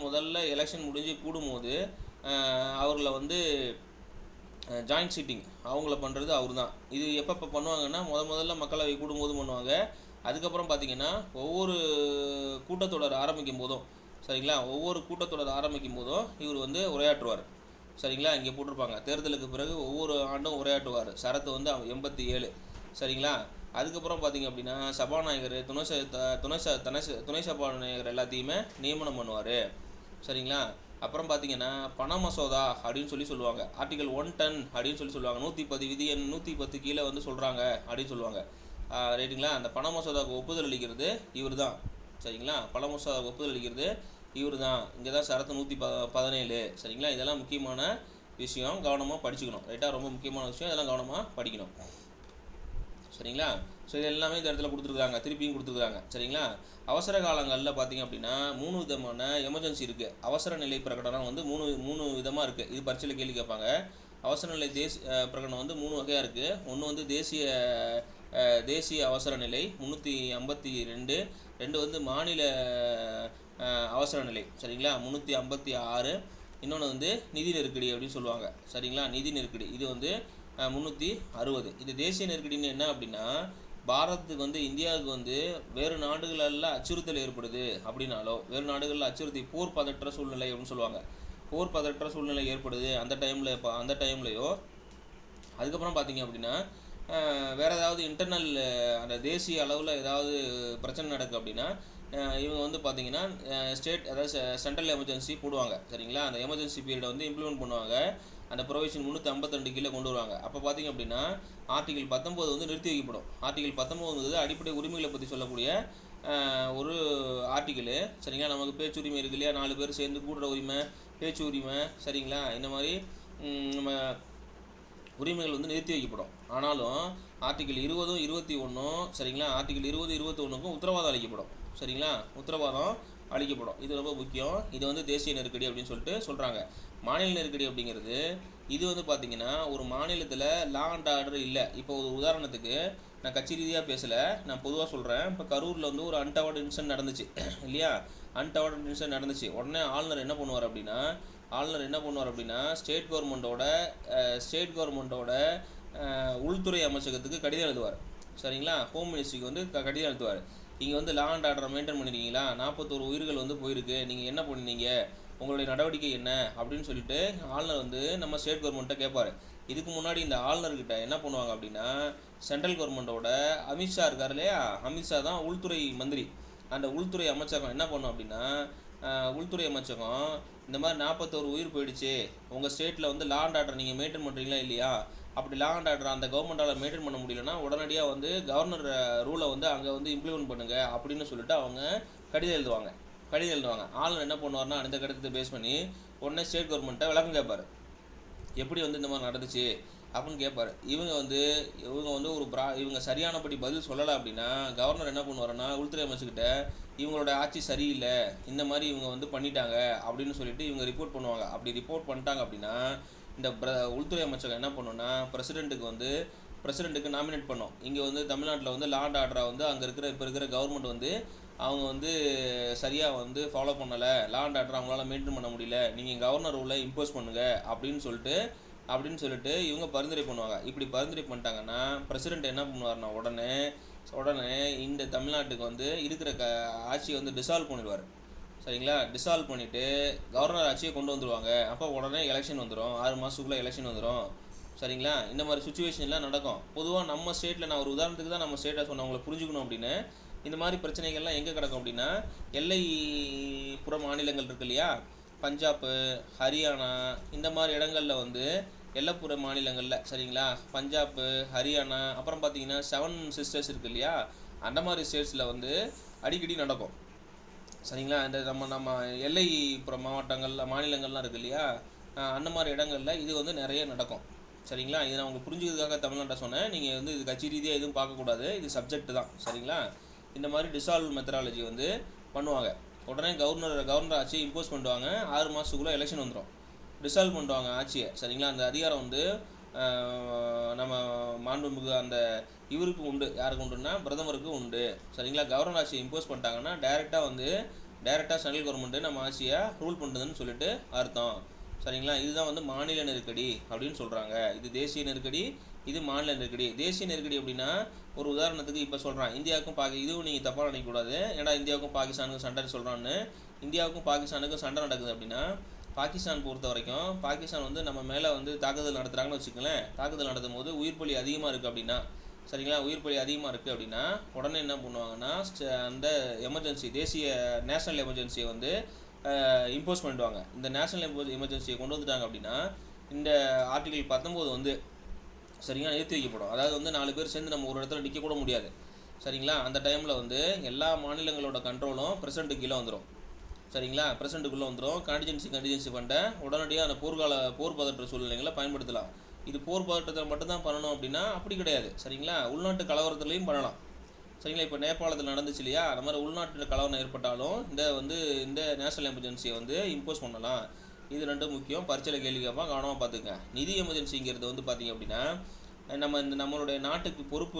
முதல்ல எலெக்ஷன் முடிஞ்சு கூடும்போது அவர்களை வந்து ஜாயிண்ட் சீட்டிங் அவங்கள பண்ணுறது அவர் தான். இது எப்போ பண்ணுவாங்கன்னா முதல்ல மக்களவை கூடும்போது பண்ணுவாங்க. அதுக்கப்புறம் பார்த்திங்கன்னா ஒவ்வொரு கூட்டத்தொடர் ஆரம்பிக்கும் போதும், சரிங்களா, ஒவ்வொரு கூட்டத்தொடர் ஆரம்பிக்கும் போதும் இவர் வந்து உரையாற்றுவார். சரிங்களா? இங்கே போட்டிருப்பாங்க, தேர்தலுக்கு பிறகு ஒவ்வொரு ஆண்டும் உரையாற்றுவார். ஷரத்து வந்து 87. சரிங்களா? அதுக்கப்புறம் பார்த்திங்க அப்படின்னா சபாநாயகர், துணை சபாநாயகர் எல்லாத்தையுமே நியமனம் பண்ணுவார். சரிங்களா? அப்புறம் பார்த்திங்கன்னா பண மசோதா அப்படின்னு சொல்லுவாங்க. ஆர்டிகல் 110 அப்படின்னு சொல்லுவாங்க. 110 விதி எண் 110 கீழே வந்து சொல்கிறாங்க அப்படின்னு சொல்லுவாங்க. ரைட்டுங்களா? அந்த பண மசோதாவுக்கு ஒப்புதல் அளிக்கிறது இவர் தான். சரிங்களா? பண மசோதாவுக்கு ஒப்புதல் அளிக்கிறது இவர் தான். இங்கே தான் ஷரத்து 117. சரிங்களா? இதெல்லாம் முக்கியமான விஷயம், கவனமாக படிச்சுக்கணும். ரைட்டாக? ரொம்ப முக்கியமான விஷயம், இதெல்லாம் கவனமாக படிக்கணும். சரிங்களா? ஸோ இது எல்லாமே இந்த இடத்துல கொடுத்துருக்காங்க, திருப்பியும் கொடுத்துருக்காங்க. சரிங்களா? அவசர காலங்களில் பார்த்திங்க அப்படின்னா 3 விதமான எமர்ஜென்சி இருக்குது. அவசர நிலை பிரகடனம் வந்து மூணு விதமாக இருக்குது. இது பரீட்சையில் கேள்வி கேட்பாங்க. அவசர நிலை பிரகடனம் வந்து 3 வகையாக இருக்குது. ஒன்று வந்து தேசிய அவசர நிலை 352, 2 வந்து மாநில அவசர நிலை, சரிங்களா, 356, இன்னொன்று வந்து நிதி நெருக்கடி அப்படின்னு சொல்லுவாங்க. சரிங்களா? நிதி நெருக்கடி இது வந்து 360. இது தேசிய நெருக்கடின்னு என்ன அப்படின்னா, பாரதத்துக்கு வந்து இந்தியாவுக்கு வந்து வேறு நாடுகளில் அச்சுறுத்தல் ஏற்படுது அப்படின்னாலோ, வேறு நாடுகளில் போர் பதற்ற சூழ்நிலை அப்படின்னு சொல்லுவாங்க. போர் பதற்ற சூழ்நிலை ஏற்படுது அந்த டைம்லையோ, அதுக்கப்புறம் பார்த்திங்க அப்படின்னா வேறு ஏதாவது இன்டர்னல் அந்த தேசிய அளவில் ஏதாவது பிரச்சனை நடக்குது அப்படின்னா இவங்க வந்து பார்த்திங்கன்னா அதாவது சென்ட்ரல் எமர்ஜென்சி போடுவாங்க. சரிங்களா? அந்த எமர்ஜென்சி பீரியடை வந்து இம்ப்ளிமெண்ட் பண்ணுவாங்க. அந்த ப்ரொவிஷன் 352 கீழே கொண்டு வருவாங்க. அப்போ பார்த்திங்க அப்படின்னா ஆர்டிகல் 19 வந்து நிறுத்தி வைக்கப்படும். ஆர்டிகல் 19 அடிப்படை உரிமைகளை பற்றி சொல்லக்கூடிய ஒரு ஆர்டிக்கலு. சரிங்களா? நமக்கு பேச்சுரிமை இருக்கு இல்லையா, 4 பேர் சேர்ந்து கூடுற உரிமை, பேச்சு உரிமை. சரிங்களா? இந்த மாதிரி நம்ம உரிமைகள் வந்து நிறுத்தி வைக்கப்படும். ஆனாலும் ஆர்டிகல் 20, 21, சரிங்களா, ஆர்டிகல் 20, 21க்கும் உத்தரவாதம் அளிக்கப்படும். சரிங்களா? உத்தரவாதம் அளிக்கப்படும். இது ரொம்ப முக்கியம். இது வந்து தேசிய நெருக்கடி அப்படின்னு சொல்கிறாங்க. மாநில நெருக்கடி அப்படிங்கிறது இது வந்து பார்த்திங்கன்னா ஒரு மாநிலத்தில் லா அண்ட் ஆர்டர் இல்லை. இப்போ ஒரு உதாரணத்துக்கு நான் கட்சி ரீதியாக பேசலை, நான் பொதுவாக சொல்கிறேன். இப்போ கரூரில் வந்து ஒரு அன்டவர்டு இன்சிடென்ட் நடந்துச்சு இல்லையா, அன்டவர்டு இன்சிடென்ட் நடந்துச்சு. உடனே ஆளுநர் என்ன பண்ணுவார் அப்படின்னா ஸ்டேட் கவர்மெண்ட்டோட உள்துறை அமைச்சகத்துக்கு கடிதம் எழுதுவார். சரிங்களா? ஹோம் மினிஸ்ட்ரிக்கு வந்து கடிதம் எழுதுவார். இங்கே வந்து லா அண்ட் ஆர்டரை மெயின்டைன் பண்ணிருக்கீங்களா, 41 உயிர்கள் வந்து போயிருக்கு, நீங்கள் என்ன பண்ணீங்க, உங்களுடைய நடவடிக்கை என்ன அப்படின்னு சொல்லிட்டு ஆளுநர் வந்து நம்ம ஸ்டேட் கவர்மெண்ட்டை கேட்பார். இதுக்கு முன்னாடி இந்த ஆளுநர்கிட்ட என்ன பண்ணுவாங்க அப்படின்னா, சென்ட்ரல் கவர்மெண்ட்டோட அமித்ஷா இருக்கார் இல்லையா, அமித்ஷா தான் உள்துறை மந்திரி. அந்த உள்துறை அமைச்சகம் என்ன பண்ணும் அப்படின்னா, உள்துறை அமைச்சகம் இந்த மாதிரி 41 உயிர் போயிடுச்சு, உங்கள் ஸ்டேட்டில் வந்து லா அண்ட் ஆர்டர் நீங்கள் மெயின்டைன் பண்ணுறீங்களா இல்லையா, அப்படி லா அண்ட் ஆர்டர் அந்த கவர்மெண்ட்டால் மெயின்டைன் பண்ண முடியலன்னா உடனடியாக வந்து கவர்னர் ரூலை வந்து அங்கே வந்து இம்ப்ளிமெண்ட் பண்ணுங்கள் அப்படின்னு சொல்லிட்டு அவங்க கடிதம் எழுதுவாங்க. ஆளுநர் என்ன பண்ணுவார்னா, அந்த கடிதத்தை பேஸ் பண்ணி உடனே ஸ்டேட் கவர்மெண்ட்டை விளக்கம் கேட்பார், எப்படி வந்து இந்த மாதிரி நடந்துச்சு அப்படின்னு கேட்பார். இவங்க வந்து இவங்க சரியானபடி பதில் சொல்லலை அப்படின்னா கவர்னர் என்ன பண்ணுவாருன்னா, உள்துறை அமைச்சர்கிட்ட இவங்களோட ஆட்சி சரியில்லை, இந்த மாதிரி இவங்க வந்து பண்ணிட்டாங்க அப்படின்னு சொல்லிட்டு இவங்க ரிப்போர்ட் பண்ணுவாங்க. அப்படி ரிப்போர்ட் பண்ணிட்டாங்க அப்படின்னா இந்த உள்துறை அமைச்சகம் என்ன பண்ணுன்னா, பிரசிடெண்ட்டுக்கு நாமினேட் பண்ணோம். இங்கே வந்து தமிழ்நாட்டில் வந்து லா அண்ட் ஆர்டரை வந்து அங்கே இப்போ இருக்கிற கவர்மெண்ட் வந்து அவங்க வந்து சரியாக வந்து ஃபாலோ பண்ணலை, லா அண்ட் ஆர்டர் அவங்களால மெயின்டைன் பண்ண முடியல, நீங்கள் கவர்னர் ரூலை இம்போஸ் பண்ணுங்கள் அப்படின்னு சொல்லிட்டு இவங்க பரிந்துரை பண்ணுவாங்க. இப்படி பரிந்துரை பண்ணிட்டாங்கன்னா பிரசிடெண்ட் என்ன பண்ணுவார்னா, உடனே இந்த தமிழ்நாட்டுக்கு வந்து இருக்கிற ஆட்சியை வந்து டிசால்வ் பண்ணிடுவார். சரிங்களா, டிசால்வ் பண்ணிவிட்டு கவர்னர் ஆட்சியை கொண்டு வந்துடுவாங்க. அப்போ உடனே எலெக்ஷன் வந்துடும், 6 மாதத்துக்குள்ளே எலெக்ஷன் வந்துடும். சரிங்களா, இந்த மாதிரி சுச்சுவேஷன்லாம் நடக்கும். பொதுவாக நம்ம ஸ்டேட்டில், நான் ஒரு உதாரணத்துக்கு தான் நம்ம ஸ்டேட்டை சொன்னேன், அவங்களை புரிஞ்சுக்கணும் அப்படின்னு. இந்த மாதிரி பிரச்சனைகள்லாம் எங்கே கிடக்கும் அப்படின்னா, எல்லைப்புற மாநிலங்கள் இருக்கு இல்லையா, பஞ்சாப், ஹரியானா, இந்த மாதிரி இடங்களில் வந்து எல்லைப்புற மாநிலங்களில், சரிங்களா, பஞ்சாப், ஹரியானா, அப்புறம் பார்த்தீங்கன்னா 7 சிஸ்டர்ஸ் இருக்குது இல்லையா, அந்த மாதிரி ஸ்டேட்ஸில் வந்து அடிக்கடி நடக்கும். சரிங்களா, இந்த நம்ம எல்லைப்புற மாநிலங்கள்லாம் இருக்குது இல்லையா, அந்த மாதிரி இடங்களில் இது வந்து நிறைய நடக்கும். சரிங்களா, இது நான் உங்களுக்கு புரிஞ்சுக்கிறதுக்காக தமிழ்நாட்டை சொன்னேன். நீங்கள் வந்து இது கட்சி ரீதியாக எதுவும் பார்க்கக்கூடாது, இது சப்ஜெக்ட் தான். சரிங்களா, இந்த மாதிரி டிசால்வ் மெத்தடாலஜி வந்து பண்ணுவாங்க. உடனே கவர்னர் ஆட்சியை இம்போஸ் பண்ணுவாங்க, 6 மாதத்துக்குள்ளே எலெக்ஷன் வந்துடும், டிசால்வ் பண்ணுவாங்க ஆட்சியை. சரிங்களா, அந்த அதிகாரம் வந்து நம்ம மாண்புமிகு அந்த இவருக்கு உண்டு. யாருக்கு உண்டுன்னா பிரதமருக்கு உண்டு. சரிங்களா, கவர்னர் ஆட்சியை இம்போஸ் பண்ணிட்டாங்கன்னா டேரெக்டாக சென்ட்ரல் கவர்மெண்ட்டு நம்ம ஆட்சியை ரூல் பண்ணுறதுன்னு சொல்லிட்டு அர்த்தம். சரிங்களா, இதுதான் வந்து மாநில நெருக்கடி அப்படின்னு சொல்கிறாங்க. இது தேசிய நெருக்கடி, இது மாநில நெருக்கடி. தேசிய நெருக்கடி அப்படின்னா, ஒரு உதாரணத்துக்கு இப்போ சொல்கிறான், இந்தியாவுக்கும் இதுவும் நீங்கள் தப்பாக நினைக்கக்கூடாது, ஏன்னா இந்தியாவுக்கும் பாகிஸ்தானுக்கும் சண்டை சொல்கிறான்னு. இந்தியாவுக்கும் பாகிஸ்தானுக்கும் சண்டை நடக்குது அப்படின்னா, பாகிஸ்தான் பொறுத்த வரைக்கும் பாகிஸ்தான் வந்து நம்ம மேலே வந்து தாக்குதல் நடத்துகிறாங்கன்னு வச்சுக்கோங்களேன். தாக்குதல் நடத்தும் போது உயிர் பலி அதிகமாக இருக்குது அப்படின்னா, சரிங்களா, உயிர் பலி அதிகமாக இருக்குது அப்படின்னா உடனே என்ன பண்ணுவாங்கன்னா, அந்த எமர்ஜென்சி, நேஷனல் எமர்ஜென்சியை வந்து இம்போஸ் பண்ணிடுவாங்க. இந்த நேஷனல் எமர்ஜென்சியை கொண்டு வந்துட்டாங்க அப்படின்னா இந்த ஆர்டிகல் 19 வந்து சரிங்களா நிறுத்தி வைக்கப்படும். அதாவது வந்து 4 பேர் சேர்ந்து நம்ம ஒரு இடத்துல நிற்க கூட முடியாது. சரிங்களா, அந்த டைமில் வந்து எல்லா மாநிலங்களோட கண்ட்ரோலும் பிரசிடெண்ட்டுக்கு கீழே வந்துடும். சரிங்களா, பிரசிடெண்ட்டுக்குள்ளே வந்துடும். கண்டிஜென்சி ஃபண்டை உடனடியாக அந்த போர் பதற்ற சூழ்நிலைகளை பயன்படுத்தலாம். இது போர் பதற்றத்தை மட்டும்தான் பண்ணணும் அப்படின்னா அப்படி கிடையாது. சரிங்களா, உள்நாட்டு கலவரத்துலையும் பண்ணலாம். சரிங்களா, இப்போ நேபாளத்தில் நடந்துச்சு இல்லையா, அந்த மாதிரி உள்நாட்டு கலவரம் ஏற்பட்டாலும் இந்த நேஷனல் எமர்ஜென்சியை வந்து இம்போஸ் பண்ணலாம். இது ரெண்டும் முக்கியம். பரீட்சையில் கேள்வி கேட்பான், கவனமாக பார்த்துங்க. நிதி எமர்ஜென்சிங்கிறது வந்து பார்த்திங்க அப்படின்னா, நம்மளுடைய நாட்டுக்கு பொறுப்பு,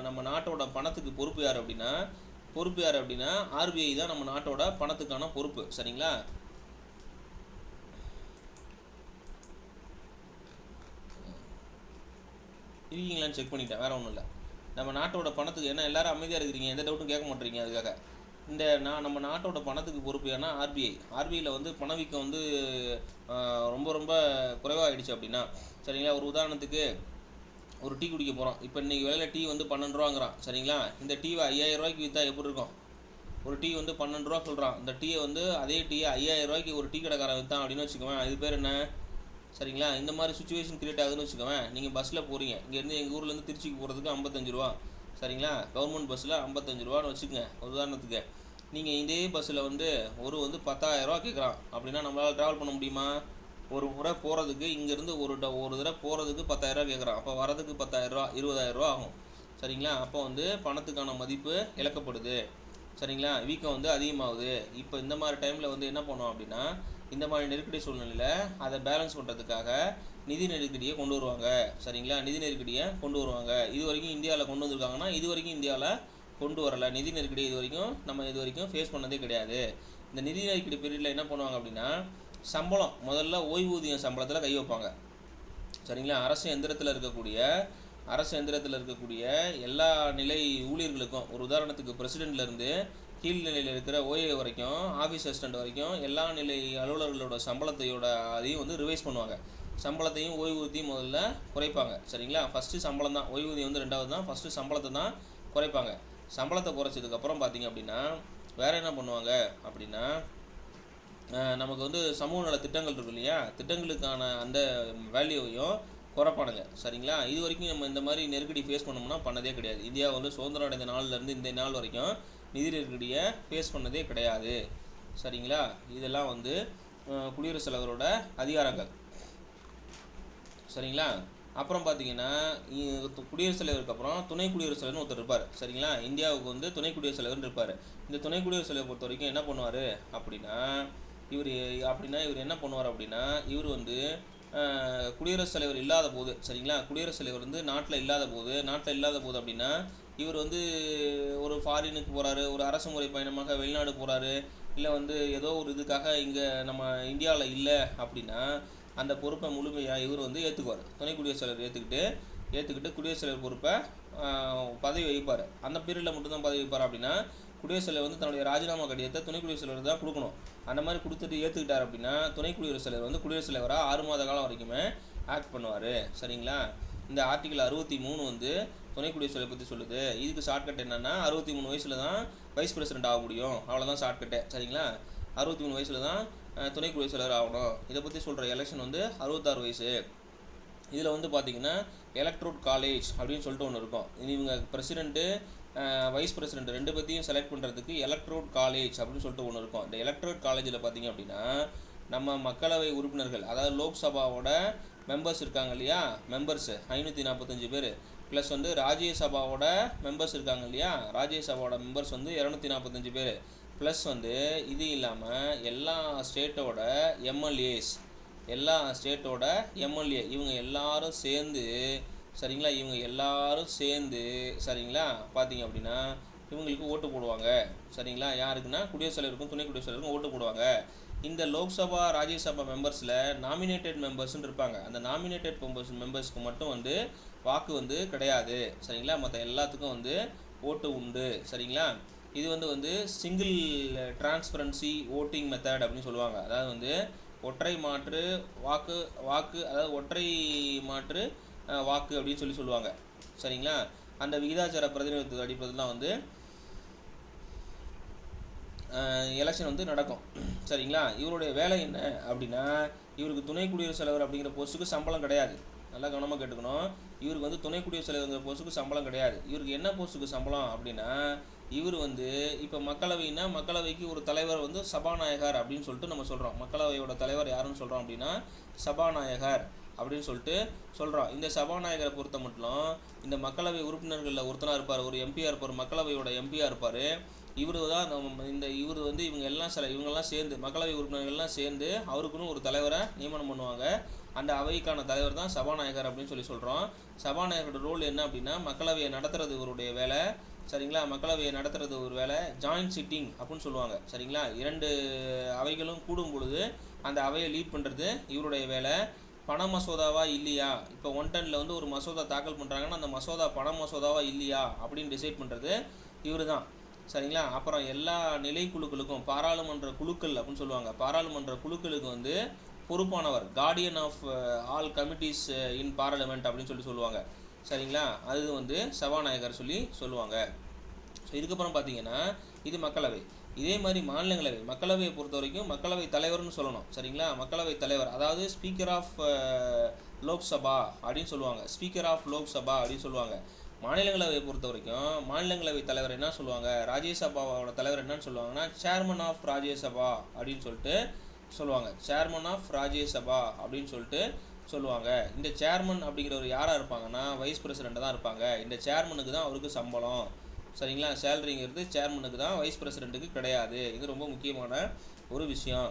நம்ம நாட்டோட பணத்துக்கு பொறுப்பு யார் அப்படின்னா ஆர்பிஐ தான் நம்ம நாட்டோட பணத்துக்கான பொறுப்பு. சரிங்களா, இருக்கீங்களான்னு செக் பண்ணிட்டேன், வேறு ஒன்றும் இல்லை. நம்ம நாட்டோட பணத்துக்கு என்ன எல்லாரும் அமைதியாக இருக்கிறீங்க, எந்த டவுட்டும் கேட்க மாட்டேறீங்க. அதுக்காக நம்ம நாட்டோட பணத்துக்கு பொறுப்பு ஏன்னா ஆர்பிஐயில் வந்து பணவீக்கம் வந்து ரொம்ப குறைவாகிடுச்சு அப்படின்னா, சரிங்களா, ஒரு உதாரணத்துக்கு ஒரு டீ குடிக்க போகிறோம். இப்போ இன்றைக்கி விலையில் டீ வந்து 12 ரூபாங்கிறான். சரிங்களா, இந்த டீவை 5000 ரூபாய்க்கு விற்றா எப்படி இருக்கும்? ஒரு டீ வந்து 12 ரூபா சொல்கிறான். இந்த டீயை வந்து அதே டீயை 5000 ரூபாய்க்கு ஒரு டீ கடைக்காரன் விற்றான் அப்படின்னு வச்சுக்கோவேன், இது பேர் என்ன? சரிங்களா, இந்த மாதிரி சுச்சுவேஷன் க்ரியேட் ஆகுதுன்னு வச்சுக்கோவேன். நீங்கள் பஸ்ஸில் போகிறீங்க, இங்கேருந்து எங்கள் ஊர்லேருந்து திருச்சிக்கு போகிறதுக்கு 55 ரூபா. சரிங்களா, கவர்மெண்ட் பஸ்ஸில் 55 ரூபான்னு வச்சுக்கோங்க உதாரணத்துக்கு. நீங்கள் இதே பஸ்ஸில் வந்து ஒரு 10,000 ரூபா கேட்குறான் அப்படின்னா நம்மளால் ட்ராவல் பண்ண முடியுமா? ஒரு முறை போகிறதுக்கு இங்கேருந்து ஒரு தடவை போகிறதுக்கு 10,000 ரூபா கேட்குறான். அப்போ வரதுக்கு 10,000 ரூபா, 20,000 ரூபா ஆகும். சரிங்களா, அப்போ வந்து பணத்துக்கான மதிப்பு இழக்கப்படுது. சரிங்களா, வீக்கம் வந்து அதிகமாகுது. இப்போ இந்த மாதிரி டைமில் வந்து என்ன பண்ணோம் அப்படின்னா, இந்த மாதிரி நெருக்கடி சூழ்நிலையில் அதை பேலன்ஸ் பண்ணுறதுக்காக நிதி நெருக்கடியை கொண்டு வருவாங்க. சரிங்களா, நிதி நெருக்கடியை கொண்டு வருவாங்க. இது வரைக்கும் இந்தியாவில் கொண்டு வந்திருக்காங்கன்னா இது வரைக்கும் இந்தியாவில் கொண்டு வரலை. நிதி நெருக்கடி இது வரைக்கும் ஃபேஸ் பண்ணதே கிடையாது. இந்த நிதி நெருக்கடி பீரியடில் என்ன பண்ணுவாங்க அப்படின்னா, முதல்ல ஓய்வூதியம் சம்பளத்தில் கை வைப்பாங்க. சரிங்களா, அரசு எந்திரத்தில் இருக்கக்கூடிய அரசு எந்திரத்தில் இருக்கக்கூடிய எல்லா நிலை ஊழியர்களுக்கும், ஒரு உதாரணத்துக்கு பிரசிடெண்ட்லேருந்து கீழ்நிலையில் இருக்கிற ஓஏ வரைக்கும், ஆஃபீஸ் அசிஸ்டண்ட் வரைக்கும் எல்லா நிலை அலுவலர்களோட சம்பளத்தையோட அதையும் வந்து ரிவைஸ் பண்ணுவாங்க. சம்பளத்தையும் ஓய்வூதியத்தையும் முதல்ல குறைப்பாங்க. சரிங்களா? ஃபஸ்ட்டு சம்பளம் தான், ஓய்வூதியம் வந்து 2வது தான். ஃபஸ்ட்டு சம்பளத்தை தான் குறைப்பாங்க. சம்பளத்தை குறைச்சதுக்கப்புறம் பார்த்திங்க அப்படின்னா வேறு என்ன பண்ணுவாங்க அப்படின்னா, நமக்கு வந்து சமூக நல திட்டங்கள் இருக்கு இல்லையா, திட்டங்களுக்கான அந்த வேல்யூவையும் குறைப்பானுங்க. சரிங்களா? இது வரைக்கும் நம்ம இந்த மாதிரி நெருக்கடி ஃபேஸ் பண்ணோம்னா பண்ணதே கிடையாது. இந்தியா வந்து சுதந்திரம் அடைந்த நாள்லேருந்து இந்த நாள் வரைக்கும் நிதி நெருக்கடியை ஃபேஸ் பண்ணதே கிடையாது. சரிங்களா? இதெல்லாம் வந்து குடியரசுத் தலைவரோட அதிகாரங்கள். சரிங்களா? அப்புறம் பார்த்தீங்கன்னா குடியரசுத் தலைவருக்கு அப்புறம் துணை குடியரசுத் தலைவர்னு ஒருத்தர் இருப்பார். சரிங்களா? இந்தியாவுக்கு வந்து துணை குடியரசுத் தலைவர்னு இருப்பார். இந்த துணை குடியரசுத் தலைவர் பொறுத்த வரைக்கும் என்ன பண்ணுவார் அப்படின்னா, இவர் என்ன பண்ணுவார் அப்படின்னா, இவர் வந்து குடியரசுத் தலைவர் இல்லாத போது, சரிங்களா, குடியரசுத் தலைவர் வந்து நாட்டில் இல்லாத போது அப்படின்னா, இவர் வந்து ஒரு ஃபாரினுக்கு போகிறாரு, ஒரு அரசு முறை பயணமாக வெளிநாடு போகிறாரு, இல்லை வந்து ஏதோ ஒரு இதுக்காக இங்கே நம்ம இந்தியாவில் இல்லை அப்படின்னா அந்த பொறுப்பை முழுமையாக இவர் வந்து ஏற்றுக்குவார். துணை குடியரசுத் தலைவர் ஏற்றுக்கிட்டு குடியரசுத் தலைவர் பொறுப்பை பதவி வகிப்பார். அந்த பீரியடில் மட்டும்தான் பதவி வைப்பார். அப்படின்னா குடியரசுத் தலைவர் வந்து தன்னுடைய ராஜினாமா கடிதத்தை துணை குடியரசுத் தலைவர் தான் கொடுக்கணும். அந்த மாதிரி கொடுத்துட்டு ஏற்றுக்கிட்டார் அப்படின்னா துணை குடியரசுத் தலைவர் வந்து குடியரசுத் தலைவராக 6 மாத காலம் வரைக்குமே ஆக்ட் பண்ணுவார். சரிங்களா? இந்த ஆர்டிகல் 63 வந்து துணை குடியரசுத் தலைவர் பற்றி சொல்லுது. இதுக்கு ஷார்ட்கட் என்னென்னா 63 வயசில் தான் வைஸ் பிரசிடென்ட் ஆக முடியும். அவ்வளோதான் ஷார்ட்கட்டே. சரிங்களா? 63 வயசில் தான் துணை குடியரசுத் தலைவர் ஆகணும். இதை பற்றி சொல்கிற எலெக்ஷன் வந்து 66 வயசு. இதில் வந்து பார்த்திங்கன்னா எலக்ட்ரோட் காலேஜ் அப்படின்னு சொல்லிட்டு ஒன்று இருக்கும். இவங்க பிரசிடெண்ட்டு வைஸ் பிரசிடெண்ட் 2 பற்றியும் செலக்ட் பண்ணுறதுக்கு எலக்ட்ரோட் காலேஜ் அப்படின்னு சொல்லிட்டு ஒன்று இருக்கும். இந்த எலக்ட்ரோட் காலேஜில் பார்த்திங்க அப்படின்னா நம்ம மக்களவை உறுப்பினர்கள், அதாவது லோக்சபாவோட மெம்பர்ஸ் இருக்காங்க இல்லையா, மெம்பர்ஸு 545 பேர், ப்ளஸ் வந்து ராஜ்யசபாவோட மெம்பர்ஸ் இருக்காங்க இல்லையா, ராஜ்யசபாவோட மெம்பர்ஸ் வந்து 245 பேர், ப்ளஸ் வந்து இது இல்லாமல் எல்லா ஸ்டேட்டோட எம்எல்ஏ இவங்க எல்லாரும் சேர்ந்து, சரிங்களா, சரிங்களா, பார்த்தீங்க அப்படின்னா இவங்களுக்கு ஓட்டு போடுவாங்க. சரிங்களா? யாருக்குன்னா குடியரசுத் தலைவருக்கும் துணை குடியரசுத் தலைவருக்கும் ஓட்டு போடுவாங்க. இந்த லோக்சபா ராஜ்யசபா மெம்பர்ஸில் நாமினேட்டட் மெம்பர்ஸ்ன்னு இருப்பாங்க. அந்த நாமினேட்டட் மெம்பர்ஸ்க்கு மட்டும் வந்து வாக்கு வந்து கிடையாது. சரிங்களா? மற்ற எல்லாத்துக்கும் வந்து ஓட்டு உண்டு. சரிங்களா? இது வந்து சிங்கிள் டிரான்ஸ்பரன்சி ஓட்டிங் மெத்தட் அப்படின்னு சொல்லுவாங்க. அதாவது வந்து ஒற்றை மாற்று வாக்கு அதாவது ஒற்றை மாற்று வாக்கு அப்படின்னு சொல்லுவாங்க. சரிங்களா? அந்த விகிதாச்சார பிரதிநிதித்துவ அடிப்படையில் தான் வந்து எலெக்ஷன் வந்து நடக்கும். சரிங்களா? இவருடைய வேலை என்ன அப்படின்னா, இவருக்கு துணை குடியரசுத் தலைவர் அப்படிங்கிற போஸ்ட்டுக்கு சம்பளம் கிடையாது. நல்லா கவனமாக கேட்டுக்கணும். இவருக்கு வந்து துணை குடியரசுத் தலைவருங்கிற போஸ்ட்டுக்கு சம்பளம் கிடையாது. இவருக்கு என்ன போஸ்ட்டுக்கு சம்பளம் அப்படின்னா, இவர் வந்து இப்போ மக்களவைனா மக்களவைக்கு ஒரு தலைவர் வந்து சபாநாயகர் அப்படின்னு சொல்லிட்டு நம்ம சொல்கிறோம். மக்களவையோட தலைவர் யாருன்னு சொல்கிறோம் அப்படின்னா சபாநாயகர் அப்படின்னு சொல்லிட்டு சொல்கிறோம். இந்த சபாநாயகரை பொறுத்த மட்டும் இந்த மக்களவை உறுப்பினர்களில் ஒருத்தனாக இருப்பார், ஒரு எம்பியாக இருப்பார், மக்களவையோட எம்பியாக இருப்பார். இவர் தான் இவர் வந்து இவங்கெல்லாம் சேர்ந்து மக்களவை உறுப்பினர்கள்லாம் சேர்ந்து அவருக்குன்னு ஒரு தலைவரை நியமனம் பண்ணுவாங்க. அந்த அவைக்கான தலைவர் தான் சபாநாயகர் அப்படின்னு சொல்கிறோம். சபாநாயகரோட ரோல் என்ன அப்படின்னா, மக்களவையை நடத்துறது இவருடைய வேலை. சரிங்களா? மக்களவையை நடத்துறது ஒரு வேலை. ஜாயிண்ட் சிட்டிங் அப்படின்னு சொல்லுவாங்க. சரிங்களா? 2 அவைகளும் கூடும் பொழுது அந்த அவையை லீட் பண்ணுறது இவருடைய வேலை. பண மசோதாவா இல்லையா, இப்போ 110 வந்து ஒரு மசோதா தாக்கல் பண்ணுறாங்கன்னா அந்த மசோதா பண மசோதாவா இல்லையா அப்படின்னு டிசைட் பண்ணுறது இவர் தான். சரிங்களா? அப்புறம் எல்லா நிலைக்குழுக்களுக்கும் பாராளுமன்ற குழுக்கள் அப்படின்னு சொல்லுவாங்க. பாராளுமன்ற குழுக்களுக்கு வந்து பொறுப்பானவர், guardian of all committees in parliament அப்படின்னு சொல்லுவாங்க. சரிங்களா? அது வந்து சபாநாயகர் சொல்லுவாங்க. ஸோ இதுக்கப்புறம் பார்த்தீங்கன்னா இது மக்களவை. இதே மாதிரி மாநிலங்களவை, மக்களவையை பொறுத்த வரைக்கும் மக்களவை தலைவர்னு சொல்லணும். சரிங்களா? மக்களவை தலைவர் அதாவது ஸ்பீக்கர் ஆஃப் லோக்சபா அப்படின்னு சொல்லுவாங்க. ஸ்பீக்கர் ஆஃப் லோக்சபா அப்படின்னு சொல்லுவாங்க. மாநிலங்களவையை பொறுத்த வரைக்கும் மாநிலங்களவை தலைவர் என்ன சொல்லுவாங்க, ராஜ்யசபாவோட தலைவர் என்னன்னு சொல்லுவாங்கன்னா சேர்மன் ஆஃப் ராஜ்யசபா அப்படின்னு சொல்லுவாங்க. சேர்மன் ஆஃப் ராஜ்யசபா அப்படின்னு சொல்லுவாங்க. இந்த சேர்மன் அப்படிங்கிறவர் யாராக இருப்பாங்கன்னா வைஸ் பிரசிடெண்ட்டாக தான் இருப்பாங்க. இந்த சேர்மனுக்கு தான் அவருக்கு சம்பளம். சரிங்களா? சேலரிங்கிறது சேர்மனுக்கு தான், வைஸ் பிரசிடெண்ட்டுக்கு கிடையாது. இது ரொம்ப முக்கியமான ஒரு விஷயம்.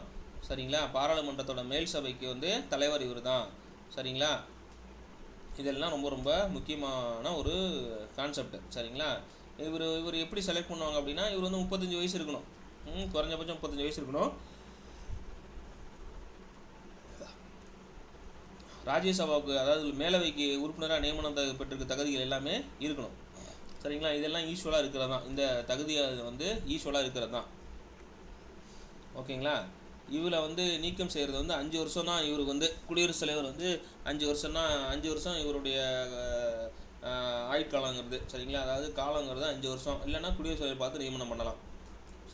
சரிங்களா? பாராளுமன்றத்தோட மேல் சபைக்கு வந்து தலைவர் இவர் தான். சரிங்களா? இதெல்லாம் ரொம்ப ரொம்ப முக்கியமான ஒரு கான்செப்ட். சரிங்களா? இவர் எப்படி செலக்ட் பண்ணுவாங்க அப்படின்னா, இவர் வந்து 35 வயசு இருக்கணும். குறைஞ்சபட்சம் 35 வயசு இருக்கணும். ராஜ்யசபாவுக்கு அதாவது மேலவைக்கு உறுப்பினராக நியமனம் பெற்றிருக்க தகுதிகள் எல்லாமே இருக்கணும். சரிங்களா, இதெல்லாம் ஈஸ்வலாக இருக்கிறது தான், இந்த தகுதியை வந்து ஈஸ்வலாக இருக்கிறது தான். ஓகேங்களா, இவரை வந்து நீக்கம் செய்கிறது வந்து 5 வருஷம் தான். இவருக்கு வந்து குடியரசுத் தலைவர் வந்து 5 வருஷம்னா 5 வருஷம் இவருடைய ஆயுட்காலங்கிறது. சரிங்களா, அதாவது காலங்கிறது 5 வருஷம். இல்லைன்னா குடியரசுத் தலைவர் பார்த்து நியமனம் பண்ணலாம்.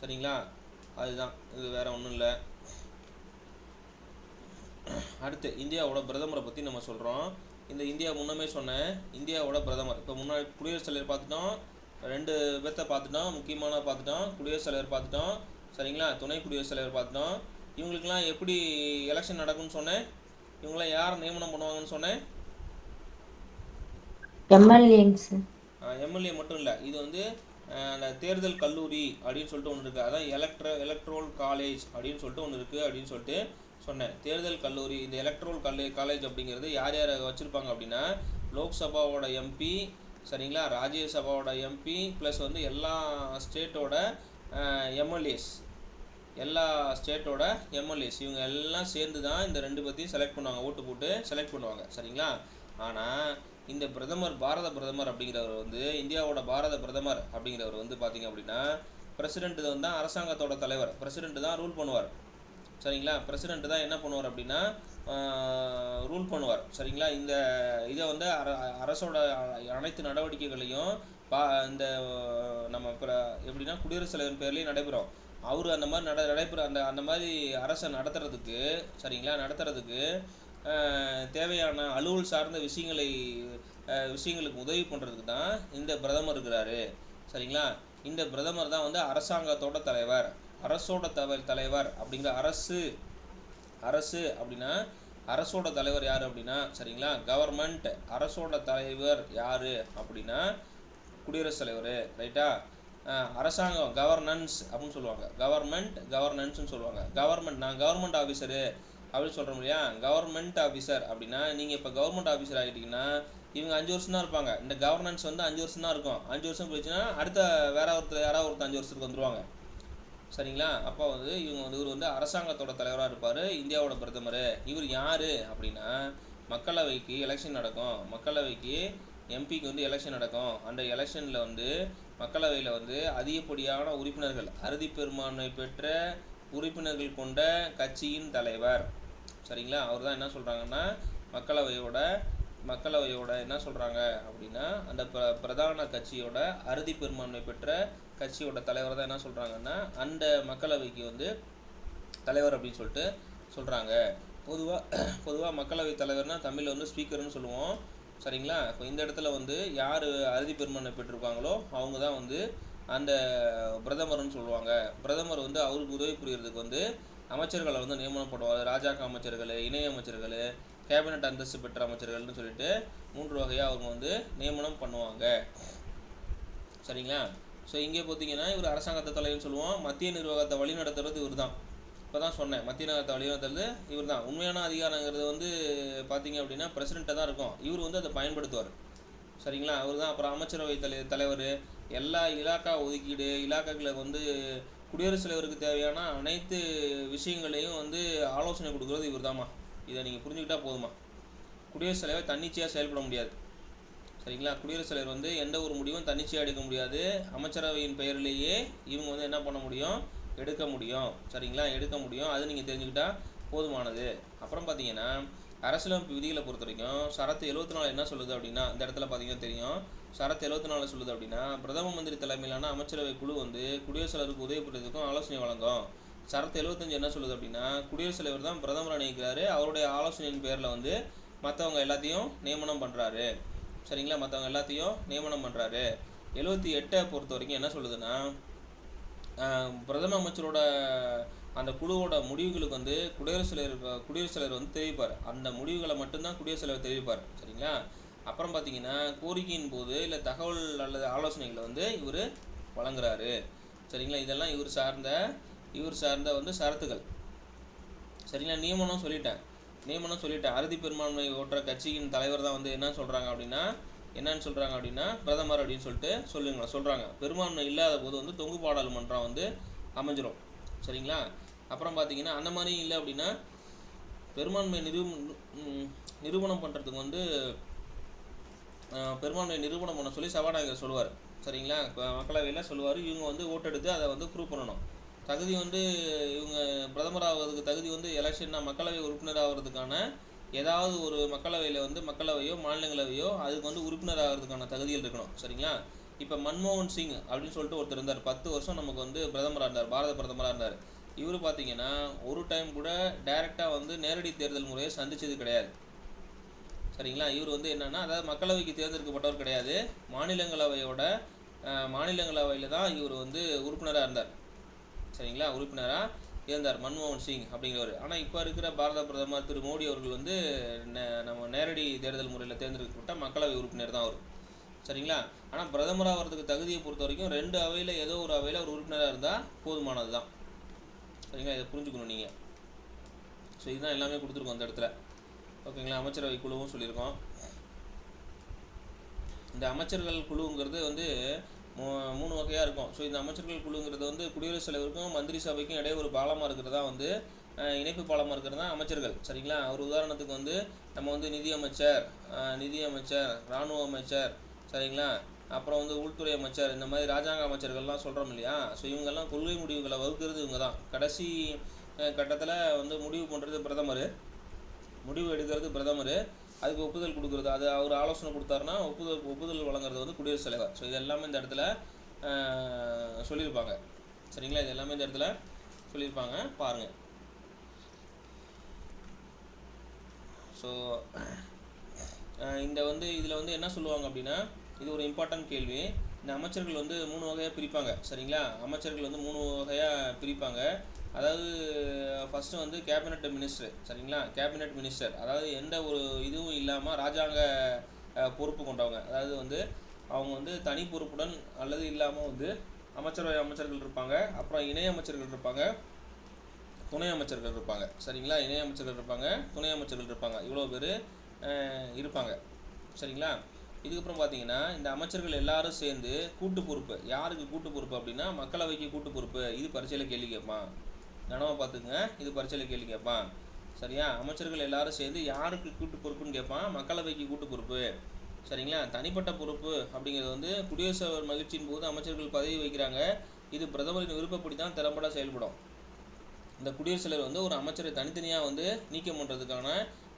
சரிங்களா, அதுதான், இது வேறு ஒன்றும் இல்லை. அடுத்து இந்தியாவோட பிரதமரை பற்றி நம்ம சொல்கிறோம். இந்த இந்தியா முன்னமே சொன்னேன், இந்தியாவோட பிரதமர். இப்போ முன்னாடி குடியரசுத் தலைவர் பார்த்துட்டோம், 2 பேர்த்த பார்த்துட்டோம், முக்கியமான பார்த்துட்டோம். குடியரசுத் தலைவர் பார்த்துட்டோம். சரிங்களா, துணை குடியரசுத் தலைவர் பார்த்துட்டோம். இவங்களுக்கெல்லாம் எப்படி எலெக்ஷன் நடக்கும்னு சொன்னேன், இவங்களாம் யார் நியமனம் பண்ணுவாங்கன்னு சொன்னேன், எம்எல்ஏ மட்டும் இல்லை, இது வந்து அந்த தேர்தல் கல்லூரி அப்படின்னு சொல்லிட்டு ஒன்று இருக்குது. அதான் எலக்ட்ரோல் காலேஜ் அப்படின்னு சொல்லிட்டு ஒன்று இருக்குது அப்படின்னு சொல்லிட்டு சொன்னேன். தேர்தல் கல்லூரி, இந்த எலக்ட்ரோல் காலேஜ் அப்படிங்கிறது யார் யார் வச்சுருப்பாங்க அப்படின்னா, லோக்சபாவோட எம்பி, சரிங்களா, ராஜ்யசபாவோட எம்பி ப்ளஸ் வந்து எல்லா ஸ்டேட்டோட எம்எல்ஏஸ், இவங்க எல்லாம் சேர்ந்து தான் இந்த 2 பற்றியும் செலக்ட் பண்ணுவாங்க, ஓட்டு போட்டு செலக்ட் பண்ணுவாங்க. சரிங்களா, ஆனால் இந்த பிரதமர், பாரத பிரதமர் அப்படிங்கிறவர் வந்து, இந்தியாவோட பாரத பிரதமர் அப்படிங்கிறவர் வந்து பார்த்திங்க அப்படின்னா, பிரசிடென்ட் வந்து அரசாங்கத்தோட தலைவர், பிரசிடென்ட் தான் ரூல் பண்ணுவார். சரிங்களா, பிரசிடென்ட் தான் என்ன பண்ணுவார் அப்படின்னா ரூல் பண்ணுவார். சரிங்களா, இந்த இதை வந்து அரசோட அனைத்து நடவடிக்கைகளையும் இந்த நம்ம எப்படின்னா குடியரசுத் தலைவர் பேர்லேயே நடைபெறும். அவர் அந்த மாதிரி நடைபெற அந்த மாதிரி அரசை நடத்துறதுக்கு, சரிங்களா, நடத்துறதுக்கு தேவையான அலுவல் சார்ந்த விஷயங்களுக்கு உதவி பண்ணுறதுக்கு தான் இந்த பிரதமர் இருக்கிறாரு. சரிங்களா, இந்த பிரதமர் தான் வந்து அரசாங்கத்தோட தலைவர், அரசோட தலைவர் அப்படிங்கிற அரசு அப்படின்னா அரசோட தலைவர் யார் அப்படின்னா, சரிங்களா, கவர்மெண்ட், அரசோட தலைவர் யார் அப்படின்னா குடியரசுத் தலைவர். ரைட்டா, அரசாங்கம் கவர்னன்ஸ் அப்படின்னு சொல்லுவாங்க, கவர்னன்ஸ்னு சொல்லுவாங்க. நான் கவர்மெண்ட் ஆஃபீஸரு அப்படின்னு சொல்கிறோம் இல்லையா, கவர்மெண்ட் ஆஃபீஸர் அப்படின்னா நீங்கள் இப்போ கவர்மெண்ட் ஆஃபீஸர் ஆகிட்டிங்கன்னா இவங்க 5 வருஷம் தான் இருப்பாங்க. இந்த கவர்னன்ஸ் வந்து 5 வருஷம் தான் இருக்கும். 5 வருஷம் போயிடுச்சுன்னா அடுத்த யாராவது ஒருத்தர் 5 வருஷத்துக்கு வந்துடுவாங்க. சரிங்களா, அப்போ வந்து இவர் வந்து அரசாங்கத்தோட தலைவராக இருப்பார், இந்தியாவோட பிரதமர். இவர் யார் அப்படின்னா, மக்களவைக்கு எலெக்ஷன் நடக்கும், மக்களவைக்கு எம்பிக்கு வந்து எலெக்ஷன் நடக்கும். அந்த எலெக்ஷனில் வந்து மக்களவையில் வந்து அதிகப்படியான உறுப்பினர்கள், அறுதி பெரும்பான்மை பெற்ற உறுப்பினர்கள் கொண்ட கட்சியின் தலைவர். சரிங்களா, அவர் தான் என்ன சொல்கிறாங்கன்னா மக்களவையோட என்ன சொல்கிறாங்க அப்படின்னா, அந்த பிரதான கட்சியோட அறுதி பெரும்பான்மை பெற்ற கட்சியோட தலைவர் தான் என்ன சொல்கிறாங்கன்னா அந்த மக்களவைக்கு வந்து தலைவர் அப்படின்னு சொல்லிட்டு சொல்கிறாங்க. பொதுவாக மக்களவை தலைவர்னால் தமிழில் வந்து ஸ்பீக்கர்னு சொல்லுவோம். சரிங்களா, இப்போ இந்த இடத்துல வந்து யார் அறுதி பெரும்பான்மை பெற்றிருப்பாங்களோ அவங்க தான் வந்து அந்த பிரதமர்னு சொல்லுவாங்க. பிரதமர் வந்து அவருக்கு உதவி புரியறதுக்கு வந்து அமைச்சர்களை வந்து நியமனம் பண்ணுவாங்க. ராஜாங்க அமைச்சர்கள், இணை அமைச்சர்கள், கேபினட் அந்தஸ்து பெற்ற அமைச்சர்கள்னு சொல்லிட்டு 3 வகையாக அவங்க வந்து நியமனம் பண்ணுவாங்க. சரிங்களா, ஸோ இங்கே பார்த்தீங்கன்னா இவர் அரசாங்கத்தை தலைவர்னு சொல்லுவோம். மத்திய நிர்வாகத்தை வழிநடத்துறது இவர் தான். இப்போ தான் சொன்னேன், மத்திய நிர்வாகத்தை வழிநடத்துறது இவர் தான். உண்மையான அதிகாரங்கிறது வந்து பார்த்தீங்க அப்படின்னா பிரசிடெண்ட்டாக தான் இருக்கும். இவர் வந்து அதை பயன்படுத்துவார். சரிங்களா, அவர் தான். அப்புறம் அமைச்சரவை தலைவர், எல்லா இலாக்காக்களை வந்து குடியரசுத் தலைவருக்கு தேவையான அனைத்து விஷயங்களையும் வந்து ஆலோசனை கொடுக்குறது இவர் தாம்மா. இதை நீங்கள் புரிஞ்சுக்கிட்டால் போதுமா. குடியரசுத் தலைவர் தன்னிச்சையாக செயல்பட முடியாது. சரிங்களா, குடியரசுத் தலைவர் வந்து எந்த ஒரு முடிவும் தன்னிச்சையாக எடுக்க முடியாது. அமைச்சரவையின் பெயரிலேயே இவங்க வந்து என்ன பண்ண முடியும், எடுக்க முடியும். சரிங்களா, எடுக்க முடியும். அது நீங்கள் தெரிஞ்சுக்கிட்டால் போதுமானது. அப்புறம் பார்த்தீங்கன்னா அரசியலமைப்பு விதிகளை பொறுத்த வரைக்கும் சரத்து 74 என்ன சொல்லுது அப்படின்னா, இந்த இடத்துல பார்த்தீங்கன்னா தெரியும், சரத்து 74 சொல்லுது அப்படின்னா, பிரதம மந்திரி தலைமையிலான அமைச்சரவை குழு வந்து குடியரசுத் தலைவருக்கு உதவி புரியறதுக்கும் ஆலோசனை வழங்கும். சரத்து 75 என்ன சொல்லுது அப்படின்னா, குடியரசுத் தலைவர் தான் பிரதமரை நியமிக்கிறாரு, அவருடைய ஆலோசனையின் பேரில் வந்து மற்றவங்க எல்லாத்தையும் நியமனம் பண்ணுறாரு. சரிங்களா, மற்றவங்க எல்லாத்தையும் நியமனம் பண்ணுறாரு. 78 பொறுத்த வரைக்கும் என்ன சொல்லுதுன்னா, பிரதம அமைச்சரோட அந்த குழுவோட முடிவுகளுக்கு வந்து குடியரசுத் தலைவர் வந்து தெரிவிப்பார். அந்த முடிவுகளை மட்டும்தான் குடியரசுத் தலைவர் தெரிவிப்பார். சரிங்களா, அப்புறம் பார்த்தீங்கன்னா கோரிக்கையின் போது இல்லை தகவல் அல்லது ஆலோசனைகளை வந்து இவர் வழங்குறாரு. சரிங்களா, இதெல்லாம் இவர் சார்ந்த வந்து சரத்துகள். சரிங்களா, நியமனம் சொல்லிட்டேன். அறுதி பெரும்பான்மை ஓட்டுற கட்சியின் தலைவர் தான் வந்து என்னன்னு சொல்கிறாங்க அப்படின்னா பிரதமர் அப்படின்னு சொல்லிட்டு சொல்கிறாங்க. பெரும்பான்மை இல்லாத போது வந்து தொங்கு பாராளுமன்றம் வந்து அமைஞ்சிரும். சரிங்களா, அப்புறம் பார்த்தீங்கன்னா அந்த மாதிரி இல்லை அப்படின்னா பெரும்பான்மை நிரூபணம் பண்ணுறதுக்கு வந்து பெரும்பான்மையை நிரூபணம் பண்ண சொல்லி சபாநாயகர் சொல்லுவார். சரிங்களா? மக்களவையில் சொல்லுவார். இவங்க வந்து ஓட்டெடுத்து அதை வந்து ப்ரூவ் பண்ணணும். தகுதி வந்து இவங்க பிரதமர் ஆகிறதுக்கு தகுதி வந்து எலெக்ஷன்னா மக்களவை உறுப்பினர் ஆகிறதுக்கான ஏதாவது ஒரு மக்களவையில் வந்து மக்களவையோ மாநிலங்களவையோ அதுக்கு வந்து உறுப்பினர் ஆகிறதுக்கான தகுதிகள் இருக்கணும். சரிங்களா? இப்போ மன்மோகன் சிங் அப்படின்னு சொல்லிட்டு ஒருத்தர் இருந்தார். 10 வருஷம் நமக்கு வந்து பிரதமராக இருந்தார், பாரத பிரதமராக இருந்தார். இவர் பார்த்தீங்கன்னா ஒரு டைம் கூட டைரெக்டாக வந்து நேரடி தேர்தல் முறையை சந்திச்சது கிடையாது. சரிங்களா? இவர் வந்து என்னென்னா, அதாவது மக்களவைக்கு தேர்ந்தெடுக்கப்பட்டவர் கிடையாது. மாநிலங்களவையில் தான் இவர் வந்து உறுப்பினராக இருந்தார். சரிங்களா? உறுப்பினராக இருந்தார் மன்மோகன் சிங் அப்படிங்கிறவர். ஆனால் இப்போ இருக்கிற பாரத பிரதமர் திரு மோடி அவர்கள் வந்து நம்ம நேரடி தேர்தல் முறையில் தேர்ந்தெடுக்கப்பட்ட மக்களவை உறுப்பினர் தான் அவர். சரிங்களா? ஆனால் பிரதமர் ஆகிறதுக்கு தகுதியை பொறுத்த வரைக்கும் 2 அவையில் ஏதோ ஒரு அவையில் ஒரு உறுப்பினராக இருந்தால் போதுமானது தான். சரிங்களா? இதை புரிஞ்சுக்கணும் நீங்கள். ஸோ இதுதான் எல்லாமே கொடுத்துருக்கோம் அந்த இடத்துல. ஓகேங்களா? அமைச்சரவை குழுவும் சொல்லியிருக்கோம். இந்த அமைச்சர்கள் குழுங்கிறது வந்து 3 வகையாக இருக்கும். ஸோ இந்த அமைச்சர்கள் குழுங்கிறது வந்து குடியரசுத் தலைவருக்கும் மந்திரி சபைக்கும் இடையே ஒரு பாலமாக இருக்கிறதா வந்து இணைப்பு பாலமாக இருக்கிறது தான் அமைச்சர்கள். சரிங்களா? ஒரு உதாரணத்துக்கு வந்து நம்ம வந்து நிதியமைச்சர், இராணுவ அமைச்சர், சரிங்களா, அப்புறம் வந்து உள்துறை அமைச்சர், இந்த மாதிரி ராஜாங்க அமைச்சர்கள்லாம் சொல்கிறோம் இல்லையா? ஸோ இவங்கெல்லாம் கொள்கை முடிவுகளை வகுக்கிறது இவங்க தான். கடைசி கட்டத்தில் வந்து முடிவு பண்ணுறது பிரதமர், முடிவு எடுக்கிறது பிரதமர், அதுக்கு ஒப்புதல் கொடுக்குறது, அது அவர் ஆலோசனை கொடுத்தாருன்னா ஒப்புதல் வழங்குறது வந்து குடியரசுத் தலைவர். ஸோ இது எல்லாமே இந்த இடத்துல சொல்லியிருப்பாங்க. சரிங்களா? இது எல்லாமே இந்த இடத்துல சொல்லியிருப்பாங்க, பாருங்கள். ஸோ இந்த வந்து இதில் வந்து என்ன சொல்லுவாங்க அப்படின்னா, இது ஒரு இம்பார்ட்டன்ட் கேள்வி. இந்த அமைச்சர்கள் வந்து 3 வகையாக பிரிப்பாங்க. சரிங்களா? அமைச்சர்கள் வந்து 3 வகையாக பிரிப்பாங்க. அதாவது ஃபஸ்ட்டு வந்து கேபினட் மினிஸ்டர். சரிங்களா? கேபினட் மினிஸ்டர் அதாவது எந்த ஒரு இதுவும் இல்லாமல் ராஜாங்க பொறுப்பு கொண்டவங்க. அதாவது வந்து அவங்க வந்து தனி பொறுப்புடன் அல்லது இல்லாமல் வந்து அமைச்சரவை அமைச்சர்கள் இருப்பாங்க. அப்புறம் இணை அமைச்சர்கள் இருப்பாங்க, துணை அமைச்சர்கள் இருப்பாங்க. சரிங்களா? இணை அமைச்சர்கள் இருப்பாங்க, துணை அமைச்சர்கள் இருப்பாங்க. இவ்வளோ பேர் இருப்பாங்க. சரிங்களா? இதுக்கப்புறம் பார்த்தீங்கன்னா இந்த அமைச்சர்கள் எல்லாரும் சேர்ந்து கூட்டு பொறுப்பு. யாருக்கு கூட்டு பொறுப்பு அப்படின்னா மக்களவைக்கு கூட்டு பொறுப்பு. இது பரீட்சையில் கேள்வி கேட்பான், கனவா பார்த்துக்குங்க. இது பரீட்சையில் கேள்வி கேட்பான். சரியா? அமைச்சர்கள் எல்லாரும் சேர்ந்து யாருக்கு கூட்டு பொறுப்புன்னு கேட்பான், மக்களவைக்கு கூட்டு பொறுப்பு. சரிங்களா? தனிப்பட்ட பொறுப்பு அப்படிங்கிறது வந்து குடியரசுத் மகிழ்ச்சியின் போது அமைச்சர்கள் பதவி வைக்கிறாங்க. இது பிரதமரின் விருப்பப்படி தான் திறம்பட செயல்படும். இந்த குடியரசுத் தலைவர் வந்து ஒரு அமைச்சரை தனித்தனியாக வந்து நீக்கம் பண்ணுறதுக்கான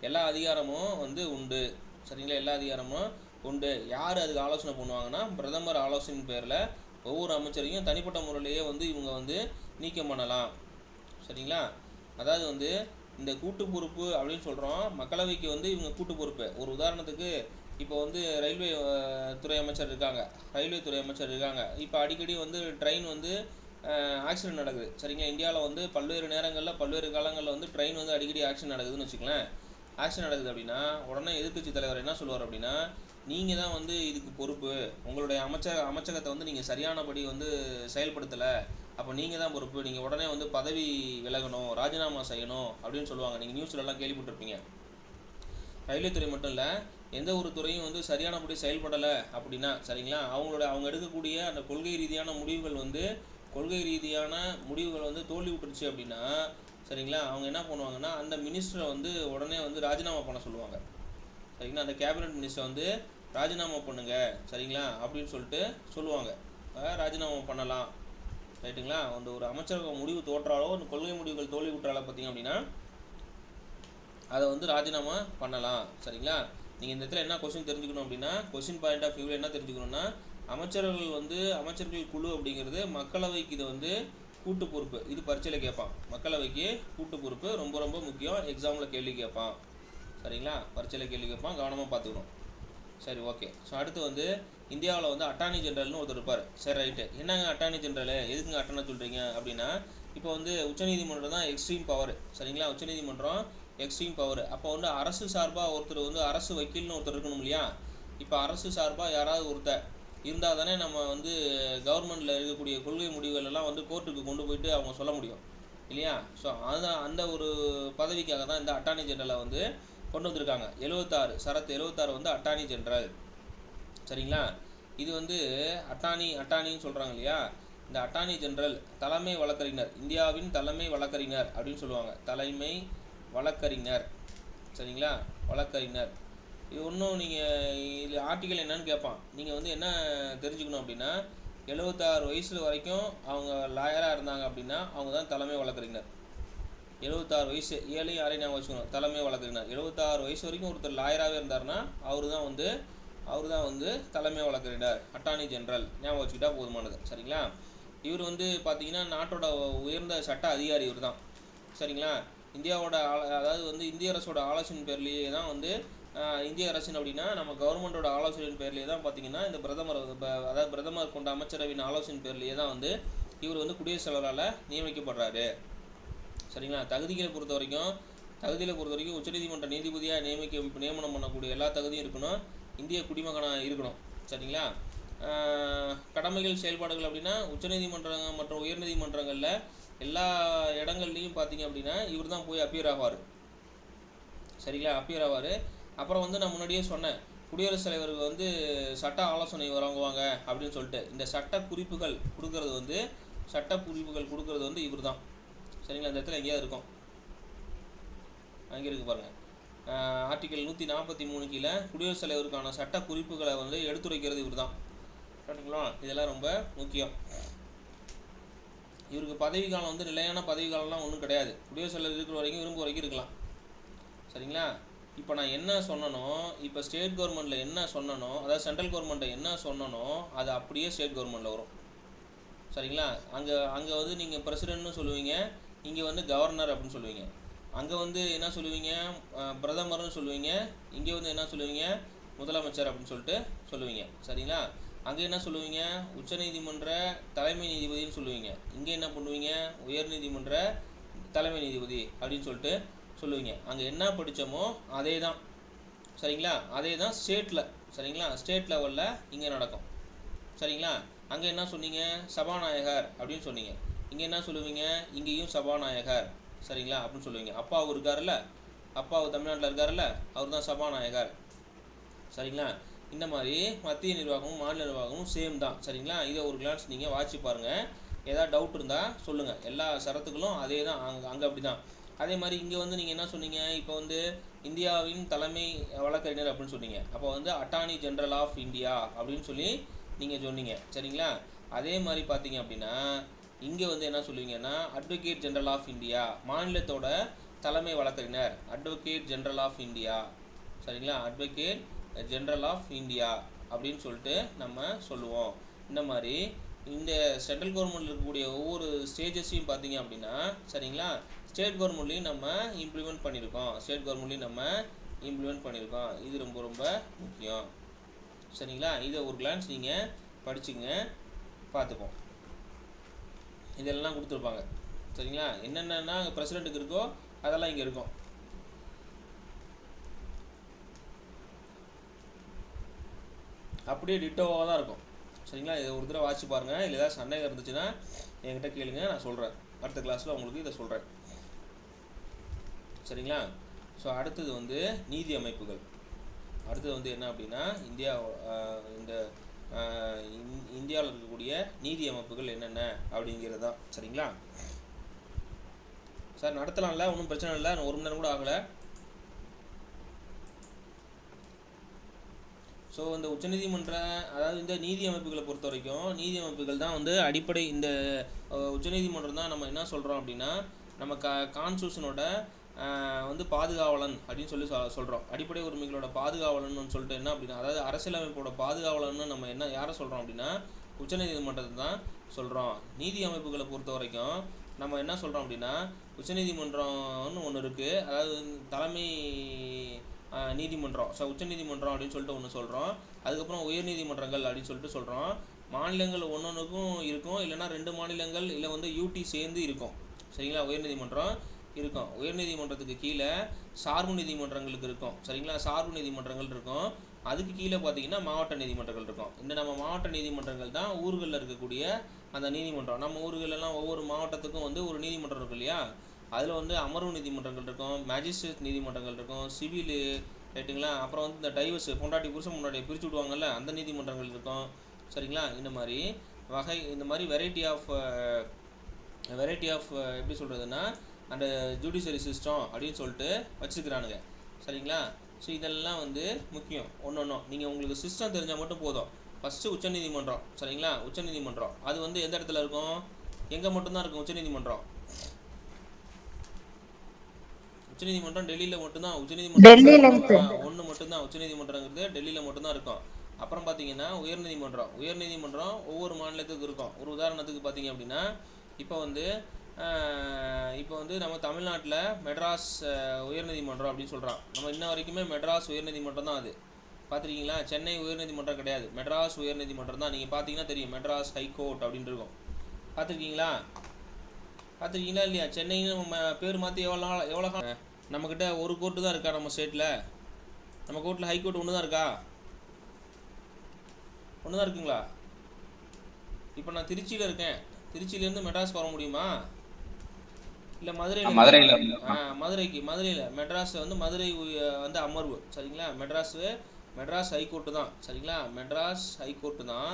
எல்லா அதிகாரமும் வந்து உண்டு. சரிங்களா? எல்லா அதிகாரமும் உண்டு. யார் அதுக்கு ஆலோசனை பண்ணுவாங்கன்னா பிரதமர் ஆலோசனையின் பேரில் ஒவ்வொரு அமைச்சரையும் தனிப்பட்ட முறையிலேயே வந்து இவங்க வந்து நீக்கம் பண்ணலாம். சரிங்களா? அதாவது வந்து இந்த கூட்டு பொறுப்பு அப்படின்னு சொல்கிறோம். மக்களவைக்கு வந்து இவங்க கூட்டு பொறுப்பு. ஒரு உதாரணத்துக்கு இப்போ வந்து ரயில்வே துறை அமைச்சர் இருக்காங்க. இப்போ அடிக்கடி வந்து ட்ரெயின் வந்து ஆக்சிடென்ட் நடக்குது. சரிங்களா? இந்தியாவில் வந்து பல்வேறு நேரங்களில் பல்வேறு காலங்களில் வந்து ட்ரெயின் வந்து அடிக்கடி ஆக்சிடென்ட் நடக்குதுன்னு வச்சுக்கலாம். ஆக்சிடென்ட் நடக்குது அப்படின்னா உடனே எதிர்க்கட்சி தலைவர் என்ன சொல்லுவார் அப்படின்னா, நீங்கள் தான் வந்து இதுக்கு பொறுப்பு, உங்களுடைய அமைச்சகத்தை வந்து நீங்கள் சரியானபடி வந்து செயல்படுத்தலை, அப்போ நீங்கள் தான் பொறுப்பு, நீங்கள் உடனே வந்து பதவி விலகணும், ராஜினாமா செய்யணும் அப்படின்னு சொல்லுவாங்க. நீங்கள் நியூஸ்லலாம் கேள்விப்பட்டிருப்பீங்க. ரயில்வே துறை மட்டும் இல்லை, எந்த ஒரு துறையும் வந்து சரியானபடி செயல்படலை அப்படின்னா, சரிங்களா, அவங்க எடுக்கக்கூடிய அந்த கொள்கை ரீதியான முடிவுகள் வந்து தோல்வி விட்டுருச்சு அப்படின்னா, சரிங்களா, அவங்க என்ன பண்ணுவாங்கன்னா அந்த மினிஸ்டரை வந்து உடனே வந்து ராஜினாமா பண்ண சொல்லுவாங்க. சரிங்களா? அந்த கேபினட் மினிஸ்டரை வந்து ராஜினாமா பண்ணுங்க, சரிங்களா, அப்படின்னு சொல்லிட்டு சொல்லுவாங்க. ராஜினாமா பண்ணலாம். ரைட்டுங்களா? அந்த ஒரு அமைச்சரவை முடிவு தோற்றாலோ அந்த கொள்கை முடிவுகள் தோல்வி விட்டாலோ பார்த்தீங்க அப்படின்னா அதை வந்து ராஜினாமா பண்ணலாம். சரிங்களா? நீங்கள் இந்த இடத்துல என்ன கொஸ்டின் தெரிஞ்சுக்கணும் அப்படின்னா, கொஸ்டின் பாயிண்ட் ஆஃப் வியூவில் என்ன தெரிஞ்சுக்கணும்னா, அமைச்சர்கள் குழு அப்படிங்கிறது மக்களவைக்கு இது வந்து கூட்டு பொறுப்பு. இது பரீட்சையில் கேட்பான். மக்களவைக்கு கூட்டு பொறுப்பு ரொம்ப ரொம்ப முக்கியம். எக்ஸாமில் கேள்வி கேட்பான். சரிங்களா? பரீட்சையில் கேள்வி கேட்பான், கவனமாக பார்த்துக்கணும். சரி, ஓகே. ஸோ அடுத்து வந்து இந்தியாவில் வந்து அட்டார்னி ஜெனரல்னு ஒருத்தர் இருப்பார். சரி, ரைட்டு. என்னங்க அட்டார்னி ஜெனரல், எதுக்குங்க அட்டார்னி சொல்கிறீங்க அப்படின்னா, இப்போ வந்து உச்சநீதிமன்றம் தான் எக்ஸ்ட்ரீம் பவர். சரிங்களா? உச்சநீதிமன்றம் எக்ஸ்ட்ரீம் பவர். அப்போ வந்து அரசு சார்பாக ஒருத்தர் வந்து அரசு வக்கீல்னு ஒருத்தர் இருக்கணும் இல்லையா? இப்போ அரசு சார்பாக யாராவது ஒருத்தர் இருந்தால் தானே நம்ம வந்து கவர்மெண்ட்டில் இருக்கக்கூடிய கொள்கை முடிவுகள் எல்லாம் வந்து கோர்ட்டுக்கு கொண்டு போயிட்டு அவங்க சொல்ல முடியும் இல்லையா? ஸோ அந்த ஒரு பதவிக்காக தான் இந்த அட்டார்னி ஜெனரலை வந்து கொண்டு வந்திருக்காங்க. 76 வந்து அட்டார்னி ஜெனரல். சரிங்களா? இது வந்து அட்டார்னின்னு சொல்கிறாங்க இல்லையா? இந்த அட்டார்னி ஜெனரல் தலைமை வழக்கறிஞர், இந்தியாவின் தலைமை வழக்கறிஞர் அப்படின்னு சொல்லுவாங்க. தலைமை வழக்கறிஞர். சரிங்களா? வழக்கறிஞர். இது ஒன்றும் நீங்கள் இதில் ஆர்டிக்கல் என்னன்னு கேட்பான். நீங்கள் வந்து என்ன தெரிஞ்சுக்கணும் அப்படின்னா 76 வயசு வரைக்கும் அவங்க லாயராக இருந்தாங்க அப்படின்னா அவங்க தான் தலைமை வழக்கறிஞர். 76 வயசு 7 6 ஞாபகம் வச்சுக்கணும். தலைமை வழக்கறிஞர் 76 வயசு வரைக்கும் ஒருத்தர் லாயராகவே இருந்தாருன்னா அவர் தான் வந்து தலைமை வழக்கறிஞர், அட்டார்னி ஜெனரல். ஞாபகம் வச்சுக்கிட்டா போதுமானது. சரிங்களா? இவர் வந்து பார்த்தீங்கன்னா நாட்டோட உயர்ந்த சட்ட அதிகாரி இவர் தான். சரிங்களா? இந்தியாவோட அதாவது வந்து இந்திய அரசோட ஆலோசனை பேர்லேயே தான் வந்து இந்திய அரசின் அப்படின்னா நம்ம கவர்மெண்ட்டோட ஆலோசனையின் பேர்லேயே தான் பார்த்தீங்கன்னா இந்த அதாவது பிரதமர் கொண்ட அமைச்சரவையின் ஆலோசனை பேர்லேயே தான் வந்து இவர் வந்து குடியரசுத் தலைவரால் நியமிக்கப்படுறாரு. சரிங்களா? தகுதிகளை பொறுத்த வரைக்கும் உச்சநீதிமன்ற நீதிபதியாக நியமனம் பண்ணக்கூடிய எல்லா தகுதியும் இருக்கணும். இந்திய குடிமகனாக இருக்கணும். சரிங்களா? கடமைகள் செயல்பாடுகள் அப்படின்னா உச்சநீதிமன்றம் மற்றும் உயர்நீதிமன்றங்களில் எல்லா இடங்கள்லையும் பார்த்தீங்க அப்படின்னா இவர் தான் போய் அப்பியர் ஆவார். சரிங்களா? அப்பியர் ஆவார். அப்புறம் வந்து நான் முன்னாடியே சொன்னேன், குடியரசுத் தலைவருக்கு வந்து சட்ட ஆலோசனை வழங்குவாங்க அப்படின்னு சொல்லிட்டு. இந்த சட்ட குறிப்புகள் கொடுக்கறது வந்து இவர் தான். சரிங்களா? இந்த இடத்துல எங்கேயாவது இருக்கும், அங்கே இருக்கு பாருங்கள். ஆர்டிக்கல் 143 கீழே குடியரசுத் தலைவருக்கான சட்ட குறிப்புகளை வந்து எடுத்துரைக்கிறது இவர் தான். சரிங்களா? இதெல்லாம் ரொம்ப முக்கியம். இவருக்கு பதவி காலம் வந்து நிலையான பதவி காலம்லாம் ஒன்றும் கிடையாது. குடியரசுத் தலைவர் இருக்கிற வரைக்கும் விரும்ப வரைக்கும் இருக்கலாம். சரிங்களா? இப்போ நான் என்ன சொன்னனோ, இப்போ ஸ்டேட் கவர்மெண்ட்டில் என்ன சொன்னனோ, அதாவது சென்ட்ரல் கவர்மெண்ட்டை என்ன சொன்னனோ அது அப்படியே ஸ்டேட் கவர்மெண்ட்டில் வரும். சரிங்களா? அங்கே வந்து நீங்கள் பிரசிடென்ட்னு சொல்லுவீங்க, இங்கே வந்து கவர்னர் அப்படின்னு சொல்லுவீங்க. அங்கே வந்து என்ன சொல்லுவீங்க, பிரதமர்னு சொல்லுவீங்க. இங்கே வந்து என்ன சொல்லுவீங்க, முதலமைச்சர் அப்படின்னு சொல்லிட்டு சொல்லுவீங்க. சரிங்களா? அங்கே என்ன சொல்லுவீங்க, உச்சநீதிமன்ற தலைமை நீதிபதினு சொல்லுவீங்க. இங்கே என்ன பண்ணுவீங்க, உயர்நீதிமன்ற தலைமை நீதிபதி அப்படின்னு சொல்லிட்டு சொல்லுவீங்க. அங்கே என்ன படித்தோமோ அதே தான். சரிங்களா? அதே தான் ஸ்டேட்டில். சரிங்களா? ஸ்டேட் லெவலில் இங்கே நடக்கும். சரிங்களா? அங்கே என்ன சொன்னீங்க, சபாநாயகர் அப்படின்னு சொன்னீங்க. இங்கே என்ன சொல்லுவீங்க, இங்கேயும் சபாநாயகர். சரிங்களா? அப்படின்னு சொல்லுவீங்க. அப்பாவு இருக்காருல்ல, அப்பாவு தமிழ்நாட்டில் இருக்காருல்ல, அவர் தான் சபாநாயகர். சரிங்களா? இந்த மாதிரி மத்திய நிர்வாகமும் மாநில நிர்வாகமும் சேம் தான். சரிங்களா? இதை ஒரு கிளான்ஸ் நீங்கள் வாட்சி பாருங்கள். ஏதாவது டவுட் இருந்தால் சொல்லுங்கள். எல்லா சரத்துக்களும் அதே தான், அங்கே அப்படி தான். அதே மாதிரி இங்கே வந்து நீங்கள் என்ன சொன்னீங்க, இப்போ வந்து இந்தியாவின் தலைமை வழக்கறிஞர் அப்படின்னு சொன்னீங்க. அப்போ வந்து அட்டார்னி ஜெனரல் ஆஃப் இந்தியா அப்படின்னு சொல்லி நீங்கள் சொன்னீங்க. சரிங்களா? அதே மாதிரி பார்த்தீங்க அப்படின்னா இங்கே வந்து என்ன சொல்லுவீங்கன்னா அட்வொகேட் ஜெனரல் ஆஃப் இந்தியா, மாநிலத்தோட தலைமை வழக்கறிஞர், அட்வொகேட் ஜெனரல் ஆஃப் இந்தியா. சரிங்களா? அட்வொகேட் ஜெனரல் ஆஃப் இந்தியா அப்படின்னு சொல்லிட்டு நம்ம சொல்லுவோம். இந்த மாதிரி இந்த சென்ட்ரல் கவர்மெண்ட்டில் இருக்கக்கூடிய ஒவ்வொரு ஸ்டேஜஸையும் பார்த்தீங்க அப்படின்னா, சரிங்களா, ஸ்டேட் கவர்மெண்ட்லேயும் நம்ம இம்ப்ளிமெண்ட் பண்ணியிருக்கோம். இது ரொம்ப ரொம்ப முக்கியம். சரிங்களா? இதை ஒரு கிளான்ஸ் நீங்கள் படிச்சுங்க, பார்த்துப்போம். இதெல்லாம் கொடுத்துருப்பாங்க. சரிங்களா? என்னென்னா பிரசிடெண்ட்டுக்கு இருக்கோ அதெல்லாம் இங்கே இருக்கும். அப்படியே டிட்டோவாக தான் இருக்கும். சரிங்களா? இதை ஒரு தடவை வாட்சி பாருங்கள். இல்லை ஏதாவது சந்தேகம் இருந்துச்சுன்னா என்கிட்ட கேளுங்க, நான் சொல்கிறேன். அடுத்த கிளாஸில் உங்களுக்கு இதை சொல்கிறேன். சரிங்களா? ஸோ அடுத்தது வந்து நீதி அமைப்புகள். அடுத்தது வந்து என்ன அப்படின்னா இந்தியாவில் இருக்கக்கூடிய நீதி அமைப்புகள் என்னென்ன அப்படிங்கிறது தான். சரிங்களா? சார் நடத்தலாம்ல, ஒன்றும் பிரச்சனை இல்லை. 1 மணி நேரம் கூட ஆகலை. ஸோ இந்த உச்சநீதிமன்ற அதாவது இந்த நீதி அமைப்புகளை பொறுத்த வரைக்கும் நீதி அமைப்புகள் தான் வந்து அடிப்படை. இந்த உச்சநீதிமன்றம் தான் நம்ம என்ன சொல்கிறோம் அப்படின்னா நம்ம கான்ஸ்டியூஷனோட வந்து பாதுகாவலன் அப்படின்னு சொல்லி சொல்கிறோம். அடிப்படை உரிமைகளோட பாதுகாவலன்னு சொல்லிட்டு என்ன அப்படின்னா, அதாவது அரசியலமைப்போட பாதுகாவலன்னு நம்ம யாரை சொல்கிறோம் அப்படின்னா உச்சநீதிமன்றத்தை தான் சொல்கிறோம். நீதி அமைப்புகளை பொறுத்த வரைக்கும் நம்ம என்ன சொல்கிறோம் அப்படின்னா உச்சநீதிமன்றம்னு ஒன்று இருக்குது, அதாவது தலைமை நீதிமன்றம். ஸோ உச்சநீதிமன்றம் அப்படின்னு சொல்லிட்டு ஒன்று சொல்கிறோம். அதுக்கப்புறம் உயர்நீதிமன்றங்கள் அப்படின்னு சொல்லிட்டு சொல்கிறோம். மாநிலங்கள் ஒன்றொன்றுக்கும் இருக்கும், இல்லைனா 2 மாநிலங்கள் இல்லை வந்து யூடி சேர்ந்து இருக்கும். சரிங்களா? உயர்நீதிமன்றம் இருக்கும். உயர்நீதிமன்றத்துக்கு கீழே சார்பு நீதிமன்றங்களுக்கு இருக்கும். சரிங்களா? சார்பு நீதிமன்றங்கள் இருக்கும். அதுக்கு கீழே பார்த்தீங்கன்னா மாவட்ட நீதிமன்றங்கள் இருக்கும். இந்த நம்ம மாவட்ட நீதிமன்றங்கள் தான் ஊர்களில் இருக்கக்கூடிய அந்த நீதிமன்றம். நம்ம ஊர்களெல்லாம் ஒவ்வொரு மாவட்டத்துக்கும் வந்து ஒரு நீதிமன்றம் இருக்கும் இல்லையா, அதில் வந்து அமர்வு நீதிமன்றங்கள் இருக்கும், மேஜிஸ்ட்ரேட் நீதிமன்றங்கள் இருக்கும், சிவில் ரைட்டுங்களா, அப்புறம் வந்து இந்த டைவர்ஸ் புருஷன் முன்னாடி பிரித்து விடுவாங்கல்ல அந்த நீதிமன்றங்கள் இருக்கும். சரிங்களா? இந்த மாதிரி வெரைட்டி ஆஃப் எப்படி சொல்கிறதுன்னா அந்த ஜுடிஷியரி சிஸ்டம் அப்படின்னு சொல்லிட்டு வச்சுருக்கிறானுங்க. சரிங்களா? ஸோ இதெல்லாம் வந்து முக்கியம். ஒன்றும் நீங்கள் உங்களுக்கு சிஸ்டம் தெரிஞ்சால் மட்டும் போதும். ஃபஸ்ட்டு உச்சநீதிமன்றம், சரிங்களா? உச்சநீதிமன்றம் அது வந்து எந்த இடத்துல இருக்கும்? எங்கே மட்டும்தான் இருக்கும் உச்சநீதிமன்றம்? உச்சநீதிமன்றம் டெல்லியில் மட்டும்தான். உச்சநீதிமன்றம் ஒன்று மட்டும்தான். உச்சநீதிமன்றங்கிறது டெல்லியில் மட்டும்தான் இருக்கும். அப்புறம் பார்த்தீங்கன்னா உயர்நீதிமன்றம் ஒவ்வொரு மாநிலத்துக்கு இருக்கும். ஒரு உதாரணத்துக்கு பார்த்தீங்க அப்படின்னா இப்போ வந்து நம்ம தமிழ்நாட்டில் மெட்ராஸ் உயர்நீதிமன்றம் அப்படின்னு சொல்கிறோம். நம்ம இன்ன வரைக்குமே மெட்ராஸ் உயர்நீதிமன்றம் தான் அது. பார்த்துருக்கீங்களா? சென்னை உயர்நீதிமன்றம் கிடையாது, மெட்ராஸ் உயர்நீதிமன்றம் தான். நீங்கள் பார்த்தீங்கன்னா தெரியும், மெட்ராஸ் ஹைகோர்ட் அப்படின்னு இருக்கும். பார்த்துருக்கீங்களா இல்லையா? சென்னைன்னு நம்ம பேர் மாற்றி எவ்வளோ நம்மக்கிட்ட ஒரு கோர்ட்டு தான் இருக்கா நம்ம ஸ்டேட்டில்? நம்ம கோர்ட்டில் ஹைகோர்ட் ஒன்று தான் இருக்கா? ஒன்று தான் இருக்குங்களா? இப்போ நான் திருச்சியில் இருக்கேன், திருச்சியிலேருந்து மெட்ராஸ்க்கு வர முடியுமா? இல்லை மதுரையில் மெட்ராஸ் வந்து மதுரை வந்து அமர்வு, சரிங்களா? மெட்ராஸ் ஹைகோர்ட்டு தான், சரிங்களா? மெட்ராஸ் ஹைகோர்ட்டு தான்.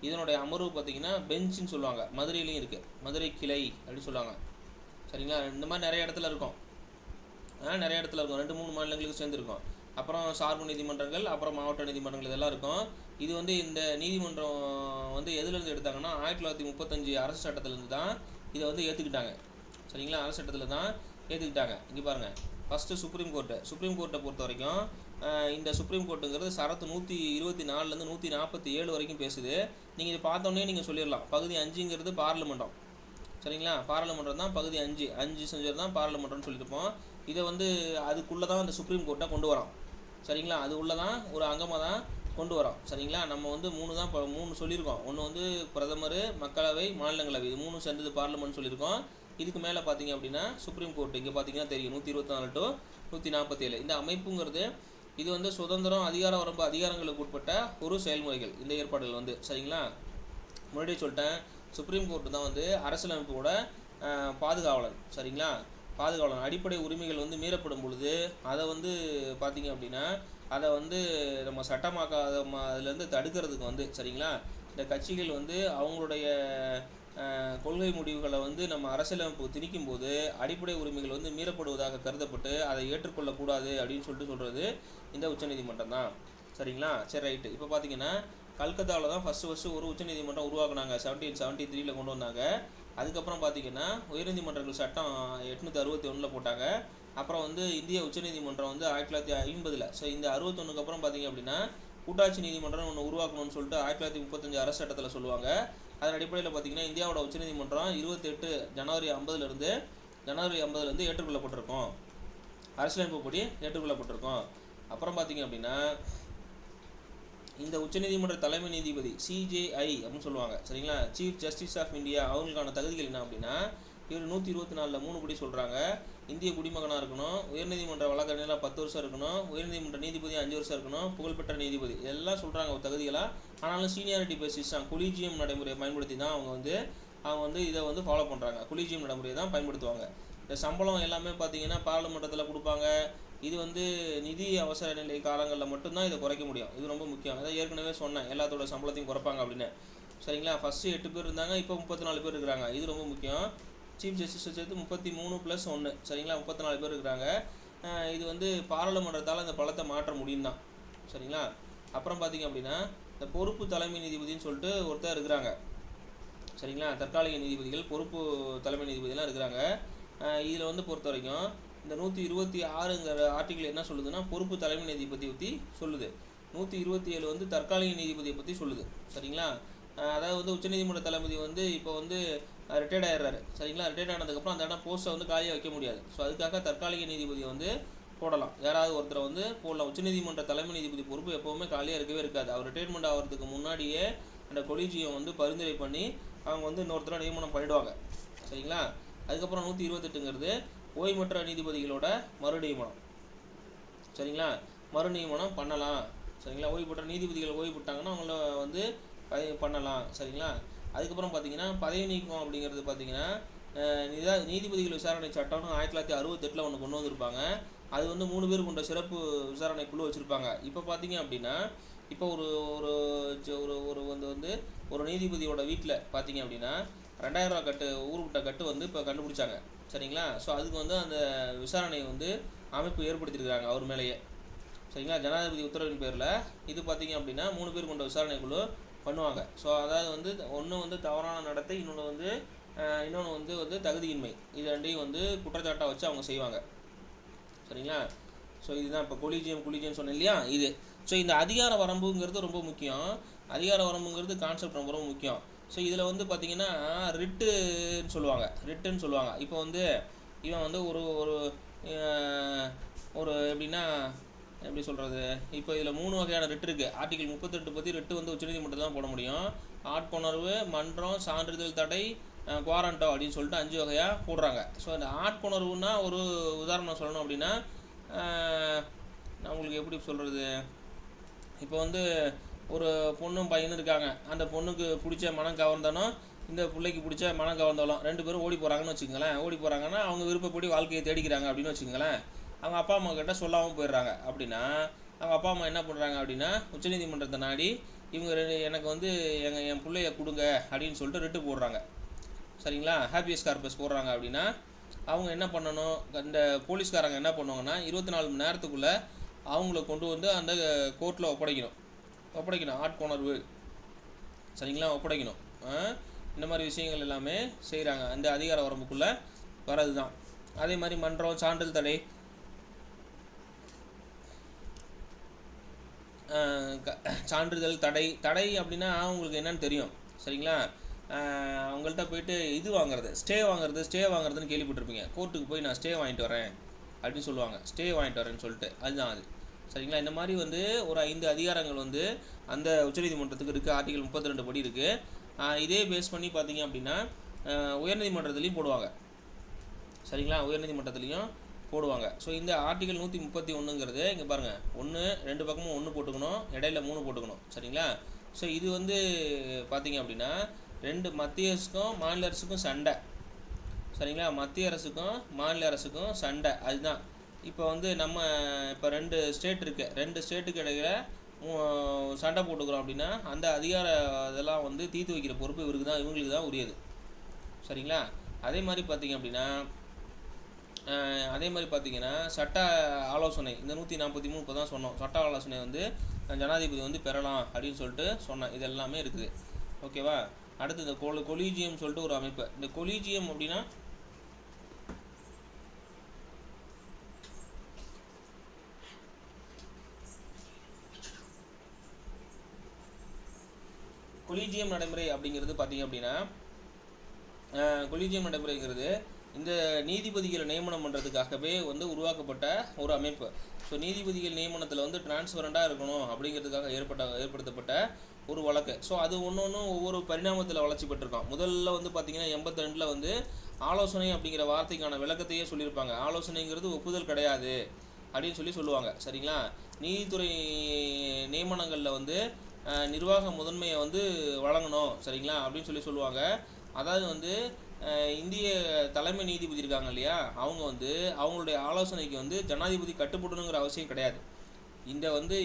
இதனுடைய அமர்வு பார்த்தீங்கன்னா பெஞ்சுன்னு சொல்லுவாங்க. மதுரையிலையும் இருக்குது, மதுரை கிளை அப்படின்னு சொல்லுவாங்க, சரிங்களா? இந்த மாதிரி நிறைய இடத்துல இருக்கும். 2-3 மாநிலங்களுக்கு சேர்ந்துருக்கும். அப்புறம் சார்பு நீதிமன்றங்கள், அப்புறம் மாவட்ட நீதிமன்றங்கள் இதெல்லாம் இருக்கும். இது வந்து இந்த நீதிமன்றம் வந்து எதுலேருந்து எடுத்தாங்கன்னா 1935 அரசு சட்டத்திலேருந்து தான் இதை வந்து ஏற்றுக்கிட்டாங்க, சரிங்களா? அரசு சட்டத்தில் தான் ஏற்றுக்கிட்டாங்க. இங்கே பாருங்கள், ஃபஸ்ட்டு சுப்ரீம் கோர்ட்டை பொறுத்த வரைக்கும் இந்த சுப்ரீம் கோர்ட்டுங்கிறது சரத்து 124லேருந்து 147 வரைக்கும் பேசுது. நீங்கள் இதை பார்த்தோன்னே நீங்கள் சொல்லிடலாம், பகுதி 5ங்கிறது பாராளுமன்றம், சரிங்களா? பாராளுமன்றம் தான் பகுதி 5 செஞ்சது தான் பாராளுமன்றம்னு சொல்லியிருப்போம். இதை வந்து அதுக்குள்ளே தான் அந்த சுப்ரீம் கோர்ட்டை கொண்டு வரோம், சரிங்களா? அது உள்ளே தான் ஒரு அங்கமாக தான் கொண்டு வரோம், சரிங்களா? நம்ம வந்து 3 சொல்லியிருக்கோம். ஒன்று வந்து பிரதமர், மக்களவை, மாநிலங்களவை, இது 3 சேர்ந்தது பார்லிமெண்ட் சொல்லியிருக்கோம். இதுக்கு மேலே பார்த்தீங்க அப்படின்னா சுப்ரீம் கோர்ட், இங்கே பார்த்தீங்கன்னா தெரியும் 124 to 147. இந்த அமைப்புங்கிறது இது வந்து சுதந்திரம், அதிகார வரம்பு, அதிகாரங்களுக்கு உட்பட்ட ஒரு செயல்முறைகள் இந்த ஏற்பாடுகள் வந்து, சரிங்களா? முன்னாடியே சொல்லிட்டேன், சுப்ரீம் கோர்ட்டு தான் வந்து அரசியலமைப்போட பாதுகாவலன், சரிங்களா? பாதுகாவலன். அடிப்படை உரிமைகள் வந்து மீறப்படும் பொழுது அதை வந்து பார்த்திங்க அப்படின்னா அதை வந்து நம்ம சட்டமாக்காத அதுலேருந்து தடுக்கிறதுக்கு வந்து, சரிங்களா, இந்த கட்சிகள் வந்து அவங்களுடைய கொள்கை முடிவுகளை வந்து நம்ம அரசியலமைப்பு திணிக்கும் போது அடிப்படை உரிமைகள் வந்து மீறப்படுவதாக கருதப்பட்டு அதை ஏற்றுக்கொள்ளக்கூடாது அப்படின்னு சொல்கிறது இந்த உச்சநீதிமன்றம் தான், சரிங்களா? சரி, ரைட்டு. இப்போ பார்த்தீங்கன்னா கல்கத்தாவில் தான் ஃபஸ்ட்டு ஒரு உச்சநீதிமன்றம் உருவாக்குனாங்க. 1773 கொண்டு வந்தாங்க. அதுக்கப்புறம் பார்த்தீங்கன்னா உயர்நீதிமன்றங்கள் சட்டம் 861 போட்டாங்க. அப்புறம் வந்து இந்திய உச்சநீதிமன்றம் வந்து 1950. ஸோ இந்த 61க்கு அப்புறம் பார்த்தீங்க அப்படின்னா கூட்டாட்சி நீதிமன்றம் ஒன்று உருவாக்கணும்னு சொல்லிட்டு 1935 அரசு சட்டத்தில் சொல்லுவாங்க. அதன் அடிப்படையில் பார்த்தீங்கன்னா இந்தியாவோட உச்சநீதிமன்றம் 28 ஜனவரி 50 ஏற்றுக்கொள்ளப்பட்டிருக்கும், அரசியலமைப்பு படி ஏற்றுக்கொள்ளப்பட்டிருக்கும். அப்புறம் பார்த்தீங்க அப்படின்னா இந்த உச்சநீதிமன்ற தலைமை நீதிபதி CJI அப்படின்னு சொல்லுவாங்க, சரிங்களா? Chief justice of India. அவங்களுக்கான தகுதிகள் என்ன அப்படின்னா இவர் 124 3 படி சொல்கிறாங்க. இந்திய குடிமகனாக இருக்கணும், உயர்நீதிமன்ற வழக்கறிஞராக 10 வருஷம் இருக்கணும், உயர்நீதிமன்ற நீதிபதி 5 வருஷம் இருக்கணும், புகழ்பெற்ற நீதிபதி, எல்லாம் சொல்கிறாங்க ஒரு தகுதிகளாக. ஆனாலும் சீனியாரிட்டி பேசிஸ் தான், கொலீஜியம் நடைமுறையை பயன்படுத்தி தான் அவங்க வந்து இதை வந்து ஃபாலோ பண்ணுறாங்க. கொலீஜியம் நடைமுறையை தான் பயன்படுத்துவாங்க. இந்த சம்பளம் எல்லாமே பார்த்தீங்கன்னா பாராளுமன்றத்தில் கொடுப்பாங்க. இது வந்து நிதி அவசர நிலை காலங்களில் மட்டும்தான் இதை குறைக்க முடியும். இது ரொம்ப முக்கியம். அதான் ஏற்கனவே சொன்னேன், எல்லாத்தோட சம்பளத்தையும் குறைப்பாங்க அப்படின்னு, சரிங்களா? ஃபஸ்ட்டு 8 பேர் இருந்தாங்க, இப்போ 34 பேர் இருக்கிறாங்க. இது ரொம்ப முக்கியம். சீஃப் ஜஸ்டிஸை சேர்த்து 33 + 1, சரிங்களா? 34 பேர் இருக்கிறாங்க. இது வந்து பாராளுமன்றத்தால் இந்த பலத்தை மாற்ற முடியும் தான், சரிங்களா? அப்புறம் பார்த்திங்க அப்படின்னா இந்த பொறுப்பு தலைமை நீதிபதினு சொல்லிட்டு ஒருத்தர் இருக்கிறாங்க, சரிங்களா? தற்காலிக நீதிபதிகள், பொறுப்பு தலைமை நீதிபதிலாம் இருக்கிறாங்க. இதில் வந்து பொறுத்த வரைக்கும் இந்த 126ங்கிற ஆர்டிகிள் என்ன சொல்லுதுன்னா பொறுப்பு தலைமை நீதிபதியை பற்றி சொல்லுது. 127 வந்து தற்காலிக நீதிபதியை பற்றி சொல்லுது, சரிங்களா? அதாவது வந்து உச்சநீதிமன்ற தளபதி வந்து இப்போ வந்து ரிட்டையர்ட் ஆகிடுறாரு, சரிங்களா? ரிட்டையர்ட் ஆனதுக்கப்புறம் அந்த இடம் போஸ்ட்டை வந்து காலியாக வைக்க முடியாது. ஸோ அதுக்காக தற்காலிக நீதிபதியை வந்து போடலாம், யாராவது ஒருத்தரை வந்து போடலாம். உச்சநீதிமன்ற தலைமை நீதிபதி பொறுப்பு எப்போவுமே காலியாக இருக்கவே இருக்காது. அவர் ரிட்டையர்மெண்ட் ஆகிறதுக்கு முன்னாடியே அந்த கொலீஜியம் வந்து பரிந்துரை பண்ணி அவங்க வந்து இன்னொருத்தரை நியமனம் பண்ணிவிடுவாங்க, சரிங்களா? அதுக்கப்புறம் 128ங்கிறது ஓய்வுற்ற நீதிபதிகளோட மறுநியமனம், சரிங்களா? மறுநியமனம் பண்ணலாம், சரிங்களா? ஓய்வுற்ற நீதிபதிகள் ஓய்வு விட்டாங்கன்னா அவங்கள வந்து பண்ணலாம், சரிங்களா? அதுக்கப்புறம் பார்த்தீங்கன்னா பதவி நீக்கம் அப்படிங்கிறது பார்த்தீங்கன்னா நீதிபதிகள் விசாரணை சட்டம்னு 1968 ஒன்று கொண்டு வந்திருப்பாங்க. அது வந்து 3 பேர் கொண்ட சிறப்பு விசாரணை குழு வச்சுருப்பாங்க. இப்போ பார்த்தீங்க அப்படின்னா இப்போ ஒரு நீதிபதியோட வீட்டில் பார்த்தீங்க அப்படின்னா 2000 ரூபா கட்டு, ஊருவிட்ட கட்டு வந்து இப்போ கண்டுபிடிச்சாங்க, சரிங்களா? ஸோ அதுக்கு வந்து அந்த விசாரணையை வந்து அமைப்பு ஏற்படுத்தியிருக்கிறாங்க அவர் மேலேயே. சரிங்களா. ஜனாதிபதி உத்தரவின் பேரில் இது பார்த்தீங்க அப்படின்னா 3 பேர் கொண்ட விசாரணை குழு பண்ணுவாங்க. ஸோ அதாவது வந்து ஒன்று வந்து தவறான நடத்தை, இன்னொன்று வந்து தகுதியின்மை, இது ரெண்டையும் வந்து குற்றச்சாட்டாக வச்சு அவங்க செய்வாங்க. சரிங்களா. ஸோ இதுதான் இப்போ கொலிஜியம் சொன்னேன் இல்லையா இது. ஸோ இந்த அதிகார வரம்புங்கிறது ரொம்ப முக்கியம். அதிகார வரம்புங்கிறது கான்செப்ட் ரொம்ப ரொம்ப முக்கியம். ஸோ இதில் வந்து பார்த்திங்கன்னா ரிட்டுன்னு சொல்லுவாங்க. இப்போ வந்து இவன் வந்து ஒரு எப்படின்னா எப்படி சொல்கிறது, இப்போ இதில் 3 வகையான ரிட் இருக்குது. ஆர்டிகல் 38 பற்றி ரிட்டு வந்து உச்சநீதிமன்றத்தில் தான் போட முடியும். ஆட்கொணர்வு, மன்றம், சான்றிதழ் தடை, குவாரண்டோ அப்படின்னு சொல்லிட்டு 5 வகையாக போடுறாங்க. ஸோ இந்த ஆட்கொணர்வுன்னா ஒரு உதாரணம் சொல்லணும் அப்படின்னா நான் உங்களுக்கு எப்படி சொல்கிறது, இப்போ வந்து ஒரு பொண்ணும் பையனும் இருக்காங்க. அந்த பொண்ணுக்கு பிடிச்ச மனம் கவர்ந்தாலும் இந்த பிள்ளைக்கு பிடிச்ச மனம் கவர்ந்தாலும் 2 பேரும் ஓடி போகிறாங்கன்னு வச்சுக்கோங்களேன். ஓடி போகிறாங்கன்னா அவங்க விருப்பப்படி வாழ்க்கையை தேடிக்கிறாங்க அப்படின்னு வச்சுக்கோங்களேன். அவங்க அப்பா அம்மா கிட்ட சொல்லாமல் போயிடுறாங்க. அப்படின்னா அவங்க அப்பா அம்மா என்ன பண்ணுறாங்க அப்படின்னா உச்சநீதிமன்றத்தை நாடி இவங்க எனக்கு வந்து என் பிள்ளைய கொடுங்க அப்படின்னு சொல்லிட்டு ரிட்டு போடுறாங்க. சரிங்களா. ஹேபியஸ் கார்பஸ் போடுறாங்க. அப்படின்னா அவங்க என்ன பண்ணணும், இந்த போலீஸ்காரங்க என்ன பண்ணுவாங்கன்னா 24 மணி நேரத்துக்குள்ளே அவங்கள கொண்டு வந்து அந்த கோர்ட்டில் ஒப்படைக்கணும். ஆட்கொணர்வு, சரிங்களா, ஒப்படைக்கணும். இந்த மாதிரி விஷயங்கள் எல்லாமே செய்கிறாங்க. அந்த அதிகார வரம்புக்குள்ளே வர்றது தான். அதே மாதிரி மன்றம், சான்றிதழ் தடை, தடை அப்படின்னா உங்களுக்கு என்னன்னு தெரியும். சரிங்களா. அவங்கள்ட்ட போயிட்டு இது வாங்குறது, ஸ்டே வாங்குறதுன்னு கேள்விப்பட்டிருப்பீங்க. கோர்ட்டுக்கு போய் நான் ஸ்டே வாங்கிட்டு வரேன் அப்படின்னு சொல்லுவாங்க. ஸ்டே வாங்கிட்டு வரேன்னு சொல்லிட்டு அதுதான் அது. சரிங்களா. இந்த மாதிரி வந்து ஒரு 5 அதிகாரங்கள் வந்து அந்த உச்சநீதிமன்றத்துக்கு இருக்குது. ஆர்டிகல் 32 படி இருக்குது. இதே பேஸ் பண்ணி பார்த்தீங்க அப்படின்னா உயர்நீதிமன்றத்துலேயும் போடுவாங்க. சரிங்களா. உயர்நீதிமன்றத்துலேயும் போடுவாங்க. ஸோ இந்த ஆர்டிகல் 131ங்கிறது இங்கே பாருங்கள், 2 பக்கமும் 1 போட்டுக்கணும், இடையில 3 போட்டுக்கணும். சரிங்களா. ஸோ இது வந்து பார்த்தீங்க அப்படின்னா 2 மத்திய அரசுக்கும் மாநில அரசுக்கும் சண்டை. சரிங்களா. மத்திய அரசுக்கும் மாநில அரசுக்கும் சண்டை. அதுதான் இப்போ வந்து நம்ம இப்போ 2 ஸ்டேட் இருக்குது. 2 ஸ்டேட்டுக்கு இடையில சண்டை போட்டுக்கிறோம் அப்படின்னா அந்த அதிகார இதெல்லாம் வந்து தீர்த்து வைக்கிற பொறுப்பு இவங்களுக்கு தான் உரியது. சரிங்களா. அதே மாதிரி பார்த்தீங்கன்னா சட்ட ஆலோசனை, இந்த 143 இப்போ தான் சொன்னோம். சட்ட ஆலோசனை வந்து ஜனாதிபதி வந்து பெறலாம் அப்படின்னு சொல்லிட்டு சொன்னேன். இது எல்லாமே இருக்குது. ஓகேவா. அடுத்து இந்த கொலீஜியம் சொல்லிட்டு ஒரு அமைப்பு. இந்த கொலீஜியம் அப்படின்னா கொலீஜியம் நடைமுறை அப்படிங்கிறது பார்த்தீங்க அப்படின்னா கொலீஜியம் நடைமுறைங்கிறது இந்த நீதிபதிகளை நியமனம் பண்ணுறதுக்காகவே வந்து உருவாக்கப்பட்ட ஒரு அமைப்பு. ஸோ நீதிபதிகள் நியமனத்தில் வந்து டிரான்ஸ்பரண்டாக இருக்கணும் அப்படிங்கிறதுக்காக ஏற்படுத்தப்பட்ட ஒரு வழக்கு. ஸோ அது ஒவ்வொன்றும் ஒவ்வொரு பரிணாமத்தில் வளர்ச்சி பெற்றிருக்கோம். முதல்ல வந்து பார்த்திங்கன்னா 82 வந்து ஆலோசனை அப்படிங்கிற வார்த்தைக்கான விளக்கத்தையே சொல்லியிருப்பாங்க. ஆலோசனைங்கிறது ஒப்புதல் கிடையாது அப்படின்னு சொல்லுவாங்க. சரிங்களா. நீதித்துறை நியமனங்களில் வந்து நிர்வாக முதன்மையை வந்து வழங்கணும். சரிங்களா அப்படின்னு சொல்லுவாங்க. அதாவது வந்து இந்திய தலைமை நீதிபதி இருக்காங்க இல்லையா, அவங்க வந்து அவங்களுடைய ஆலோசனைக்கு வந்து ஜனாதிபதி கட்டுப்படணுங்கிற அவசியம் கிடையாது.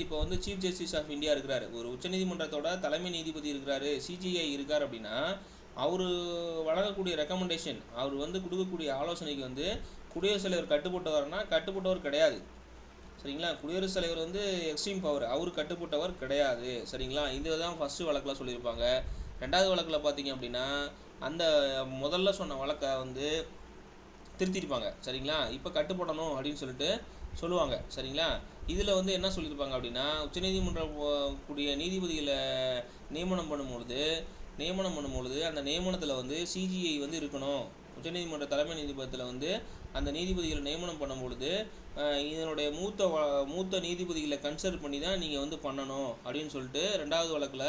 இப்போ வந்து சீஃப் ஜஸ்டிஸ் ஆஃப் இந்தியா இருக்கிறாரு, ஒரு உச்சநீதிமன்றத்தோட தலைமை நீதிபதி இருக்கிறாரு, சிஜிஐ இருக்கார் அப்படின்னா அவர் வழங்கக்கூடிய ரெக்கமெண்டேஷன், அவர் வந்து கொடுக்கக்கூடிய ஆலோசனைக்கு வந்து குடியரசுத் தலைவர் கட்டுப்பட்டவர் கிடையாது. சரிங்களா. குடியரசுத் தலைவர் வந்து எக்ஸ்ட்ரீம் பவர், அவர் கட்டுப்பட்டவர் கிடையாது. சரிங்களா. இதுதான் ஃபஸ்ட்டு வழக்கில் சொல்லியிருப்பாங்க. 2வது வழக்கில் பார்த்தீங்க அப்படின்னா அந்த முதல்ல சொன்ன வழக்கை வந்து திருத்திருப்பாங்க. சரிங்களா. இப்போ கட்டுப்படணும் அப்படின்னு சொல்லுவாங்க. சரிங்களா. இதில் வந்து என்ன சொல்லியிருப்பாங்க அப்படின்னா உச்சநீதிமன்றம் கூடிய நீதிபதிகளை நியமனம் பண்ணும்பொழுது அந்த நியமனத்தில் வந்து சிஜிஐ வந்து இருக்கணும். உச்சநீதிமன்ற தலைமை நீதிபதியில் வந்து அந்த நீதிபதிகளை நியமனம் பண்ணும்பொழுது இதனுடைய மூத்த நீதிபதிகளை கன்சிடர் பண்ணி தான் நீங்கள் வந்து பண்ணணும் அப்படின்னு சொல்லிட்டு 2வது வழக்கில்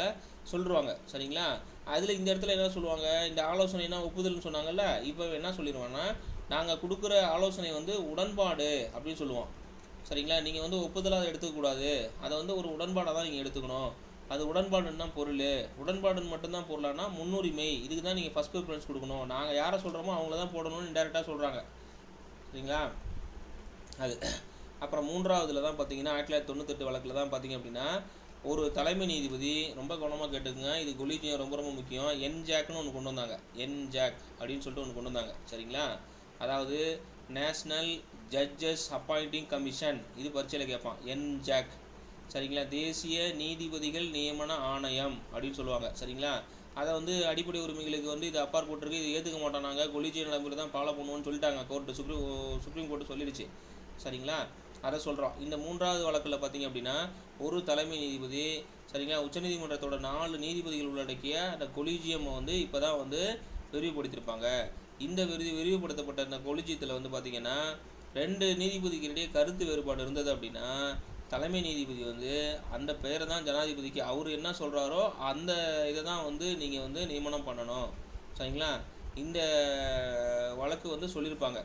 சொல்லிடுவாங்க. சரிங்களா. அதில் இந்த இடத்துல என்ன சொல்லுவாங்க, இந்த ஆலோசனைனா ஒப்புதல்னு சொன்னாங்கல்ல, இப்போ என்ன சொல்லிடுவாங்கன்னா நாங்கள் கொடுக்குற ஆலோசனை வந்து உடன்பாடு அப்படின்னு சொல்லுவோம். சரிங்களா. நீங்கள் வந்து ஒப்புதலாக எடுத்துக்கக்கூடாது, அதை வந்து ஒரு உடன்பாடாக தான் நீங்கள் எடுத்துக்கணும். அது உடன்பாடுன்னு தான் பொருள். உடன்பாடுன்னு மட்டும்தான் பொருளானா முன்னுரிமை, இதுக்கு தான் நீங்கள் ஃபஸ்ட் ப்ரிஃபரன்ஸ் கொடுக்கணும். நாங்கள் யாரை சொல்கிறோமோ அவங்கள தான் போடணும்னு இன்டெரக்டாக சொல்கிறாங்க. சரிங்களா. அது அப்புறம் 3வதுல தான் பார்த்தீங்கன்னா 1998 வழக்கில் தான் பார்த்தீங்க அப்படின்னா ஒரு தலைமை நீதிபதி, ரொம்ப கவனமாக கேட்டுக்குங்க, இது கொலீஜியம் ரொம்ப ரொம்ப முக்கியம், என்ஜாக்னு ஒன்று கொண்டு வந்தாங்க. என்ஜாக் அப்படின்னு சொல்லிட்டு ஒன்று கொண்டு வந்தாங்க. சரிங்களா. அதாவது நேஷ்னல் ஜட்ஜஸ் அப்பாயிண்டிங் கமிஷன், இது பரீட்சையில் கேட்பான். NJAC, சரிங்களா, தேசிய நீதிபதிகள் நியமன ஆணையம் அப்படின்னு சொல்லுவாங்க. சரிங்களா, அதை வந்து அடிப்படை உரிமைகளுக்கு வந்து இது அப்பாற்பட்டிருக்கு, இது ஏற்றுக்க மாட்டோம், நாங்கள் கொலிஜியல் நடைமுறை தான் ஃபாலோ பண்ணுவோம்னு சொல்லிட்டாங்க கோர்ட்டு, சுப்ரீம் கோர்ட்டு சொல்லிடுச்சு. சரிங்களா, அதை சொல்கிறோம். இந்த 3வது வழக்கில் பார்த்தீங்க அப்படின்னா ஒரு தலைமை நீதிபதி, சரிங்களா, உச்சநீதிமன்றத்தோட 4 நீதிபதிகள் உள்ளடக்கிய அந்த கொலிஜியமை வந்து இப்போ தான் வந்து விரிவுபடுத்தியிருப்பாங்க. இந்த விரிவுபடுத்தப்பட்ட அந்த கொலிஜியத்தில் வந்து பார்த்திங்கன்னா 2 நீதிபதிகளிடையே கருத்து வேறுபாடு இருந்தது அப்படின்னா தலைமை நீதிபதி வந்து அந்த பெயரை தான் ஜனாதிபதிக்கு அவர் என்ன சொல்கிறாரோ அந்த இதை தான் வந்து நீங்கள் வந்து நியமனம் பண்ணணும். சரிங்களா, இந்த வழக்கு வந்து சொல்லியிருப்பாங்க.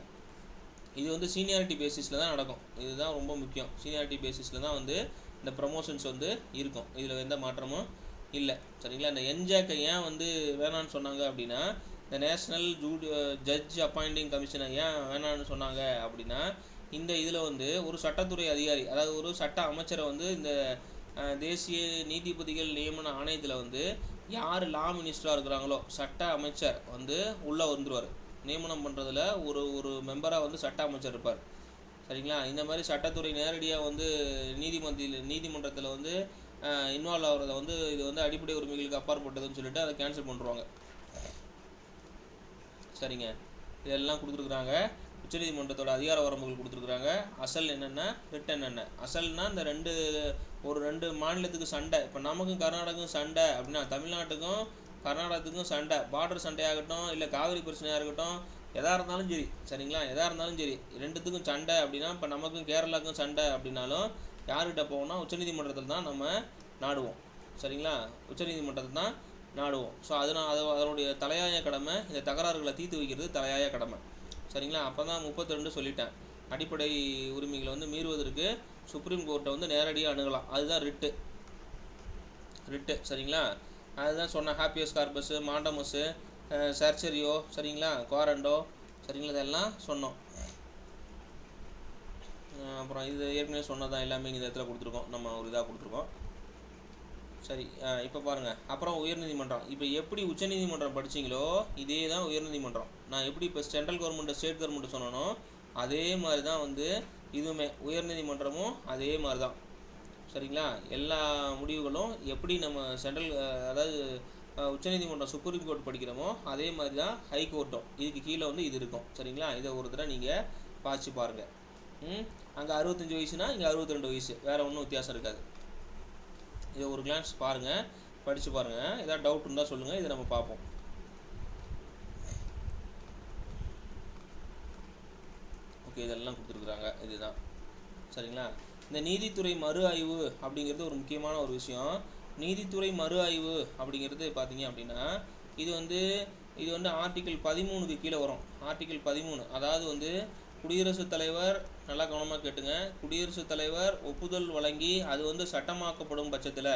இது வந்து சீனியாரிட்டி பேசிஸில் தான் நடக்கும். இதுதான் ரொம்ப முக்கியம். சீனியாரிட்டி பேசிஸில் தான் வந்து இந்த ப்ரமோஷன்ஸ் வந்து இருக்கும். இதில் எந்த மாற்றமும் இல்லை. சரிங்களா, இந்த NJAC ஏன் வந்து வேணான்னு சொன்னாங்க அப்படின்னா இந்த நேஷ்னல் ஜட்ஜ் அப்பாயிண்டிங் கமிஷனை ஏன் வேணான்னு சொன்னாங்க அப்படின்னா இந்த இதில் வந்து ஒரு சட்டத்துறை அதிகாரி, அதாவது ஒரு சட்ட அமைச்சரை வந்து இந்த தேசிய நீதிபதிகள் நியமன ஆணையத்தில் வந்து யார் லா மினிஸ்டராக இருக்கிறாங்களோ சட்ட அமைச்சர் வந்து உள்ளே வந்துடுவார். நியமனம் பண்ணுறதுல ஒரு மெம்பராக வந்து சட்ட அமைச்சர் இருப்பார். சரிங்களா, இந்த மாதிரி சட்டத்துறை நேரடியாக வந்து நீதிமன்றத்தில் வந்து இன்வால்வ் ஆகிறத வந்து இது வந்து அடிப்படை உரிமைகளுக்கு அப்பாற்பட்டதுன்னு சொல்லிட்டு அதை கேன்சல் பண்ணுறாங்க. சரிங்க, இதெல்லாம் கொடுத்துருக்குறாங்க. உச்சநீதிமன்றத்தோட அதிகார வரம்புகள் கொடுத்துருக்குறாங்க. அசல் என்னென்ன, ரிட் என்னென்ன. அசல்னா இந்த ரெண்டு மாநிலத்துக்கு சண்டை, இப்போ நமக்கும் கர்நாடகம் சண்டை அப்படின்னா தமிழ்நாட்டுக்கும் கர்நாடகத்துக்கும் சண்டை, பார்டர் சண்டையாகட்டும் இல்லை காவிரி பிரச்சனையாக இருக்கட்டும், எதாக இருந்தாலும் சரி. சரிங்களா, எதாக இருந்தாலும் சரி, ரெண்டுத்துக்கும் சண்டை அப்படின்னா இப்போ நமக்கும் கேரளாவுக்கும் சண்டை அப்படின்னாலும் யார்கிட்ட போவோம்னா உச்சநீதிமன்றத்தில் தான் நம்ம நாடுவோம். சரிங்களா, உச்சநீதிமன்றத்தில் தான் நாடுவோம். ஸோ அதனுடைய தலையாய கடமை இந்த தகராறுகளை தீர்த்து வைக்கிறது தலையாய கடமை. சரிங்களா, அப்போ தான் 32 சொல்லிட்டேன். அடிப்படை உரிமைகளை வந்து மீறுவதற்கு சுப்ரீம் கோர்ட்டை வந்து நேரடியாக அணுகலாம். அதுதான் ரிட்டு. சரிங்களா, அதுதான் சொன்னேன். ஹாப்பியஸ் கார்பஸு, மாண்டமஸு, சர்ச்சரியோ, சரிங்களா, குவாரண்டோ, சரிங்களா, இதெல்லாம் சொன்னோம். அப்புறம் இது ஏற்கனவே சொன்னதான் எல்லாமே இந்த இடத்துல கொடுத்துருக்கோம். நம்ம ஒரு இதாக கொடுத்துருக்கோம். சரி, இப்போ பாருங்கள். அப்புறம் உயர்நீதிமன்றம். இப்போ எப்படி உச்சநீதிமன்றம் படிச்சிங்களோ இதே தான் உயர்நீதிமன்றம். நான் எப்படி இப்போ சென்ட்ரல் கவர்மெண்ட்டு ஸ்டேட் கவர்மெண்ட்டு சொன்னனோ அதே மாதிரி தான் வந்து இதுவுமே உயர்நீதிமன்றமும் அதே மாதிரி தான். சரிங்களா, எல்லா முடிவுகளும் எப்படி நம்ம அதாவது உச்சநீதிமன்றம் சுப்ரீம் கோர்ட் படிக்கிறோமோ அதே மாதிரி தான் ஹை கோர்ட்டும். இதுக்கு கீழே வந்து இது இருக்கும். சரிங்களா, இதை ஒரு தடவை நீங்கள் பார்த்து பாருங்கள். அங்கே 65 வயசுனா இங்கே 62 வயசு, வேறு ஒன்றும் வித்தியாசம் இருக்காது. இதை ஒரு கிளான்ஸ் பாருங்கள், படித்து பாருங்கள். ஏதாவது டவுட் இருந்தால் சொல்லுங்கள், இதை நம்ம பார்ப்போம். ஓகே, இதெல்லாம் கொடுத்துருக்குறாங்க. இதுதான். சரிங்களா, இந்த நீதித்துறை மறு ஆய்வு அப்படிங்கிறது ஒரு முக்கியமான ஒரு விஷயம். நீதித்துறை மறு ஆய்வு அப்படிங்கிறது பார்த்தீங்க அப்படின்னா இது வந்து ஆர்டிகிள் 13க்கு கீழே வரும். ஆர்டிகிள் 13, அதாவது வந்து குடியரசுத் தலைவர், நல்லா கவனமாக கேட்டுங்க, குடியரசுத் தலைவர் ஒப்புதல் வழங்கி அது வந்து சட்டமாக்கப்படும் பட்சத்தில்,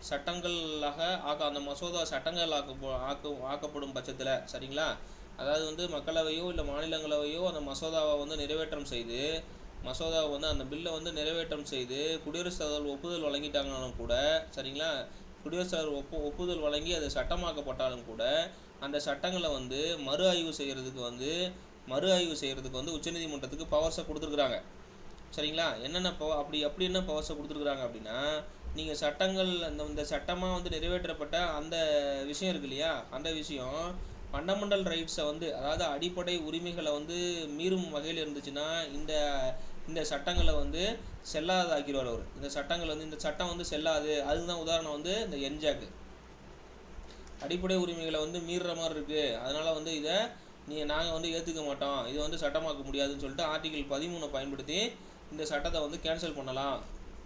சட்டங்களாக அந்த மசோதா சட்டங்கள் ஆக்கப்படும் பட்சத்தில், சரிங்களா, அதாவது வந்து மக்களவையோ இல்லை மாநிலங்களவையோ அந்த மசோதாவை வந்து நிறைவேற்றம் செய்து மசோதாவை வந்து அந்த பில்லை வந்து நிறைவேற்றம் செய்து குடியரசுத் தலைவர் ஒப்புதல் வழங்கிட்டாங்கனாலும் கூட, சரிங்களா, குடியரசுத் தலைவர் ஒப்புதல் வழங்கி அது சட்டமாக்கப்பட்டாலும் கூட அந்த சட்டங்களை வந்து மறு ஆய்வு செய்கிறதுக்கு வந்து உச்சநீதிமன்றத்துக்கு பவர்ஸை கொடுத்துருக்குறாங்க. சரிங்களா, என்னென்ன அப்படி என்ன பவர்ஸை கொடுத்துருக்குறாங்க அப்படின்னா நீங்கள் சட்டங்கள் இந்த சட்டமாக வந்து நிறைவேற்றப்பட்ட அந்த விஷயம் இருக்கு இல்லையா, அந்த விஷயம் ஃபண்டமெண்டல் ரைட்ஸை வந்து, அதாவது அடிப்படை உரிமைகளை வந்து மீறும் வகையில் இருந்துச்சுன்னா இந்த சட்டங்களை வந்து செல்லாதாக்கிடுவார் அவர். இந்த சட்டம் வந்து செல்லாது. அதுதான் உதாரணம் வந்து இந்த NJAC. அடிப்படை உரிமைகளை வந்து மீறுற மாதிரி இருக்குது, அதனால் வந்து இதை நாங்கள் வந்து ஏற்றுக்க மாட்டோம், இது வந்து சட்டமாக்க முடியாதுன்னு சொல்லிட்டு ஆர்டிகிள் 13 பயன்படுத்தி இந்த சட்டத்தை வந்து கேன்சல் பண்ணலாம்.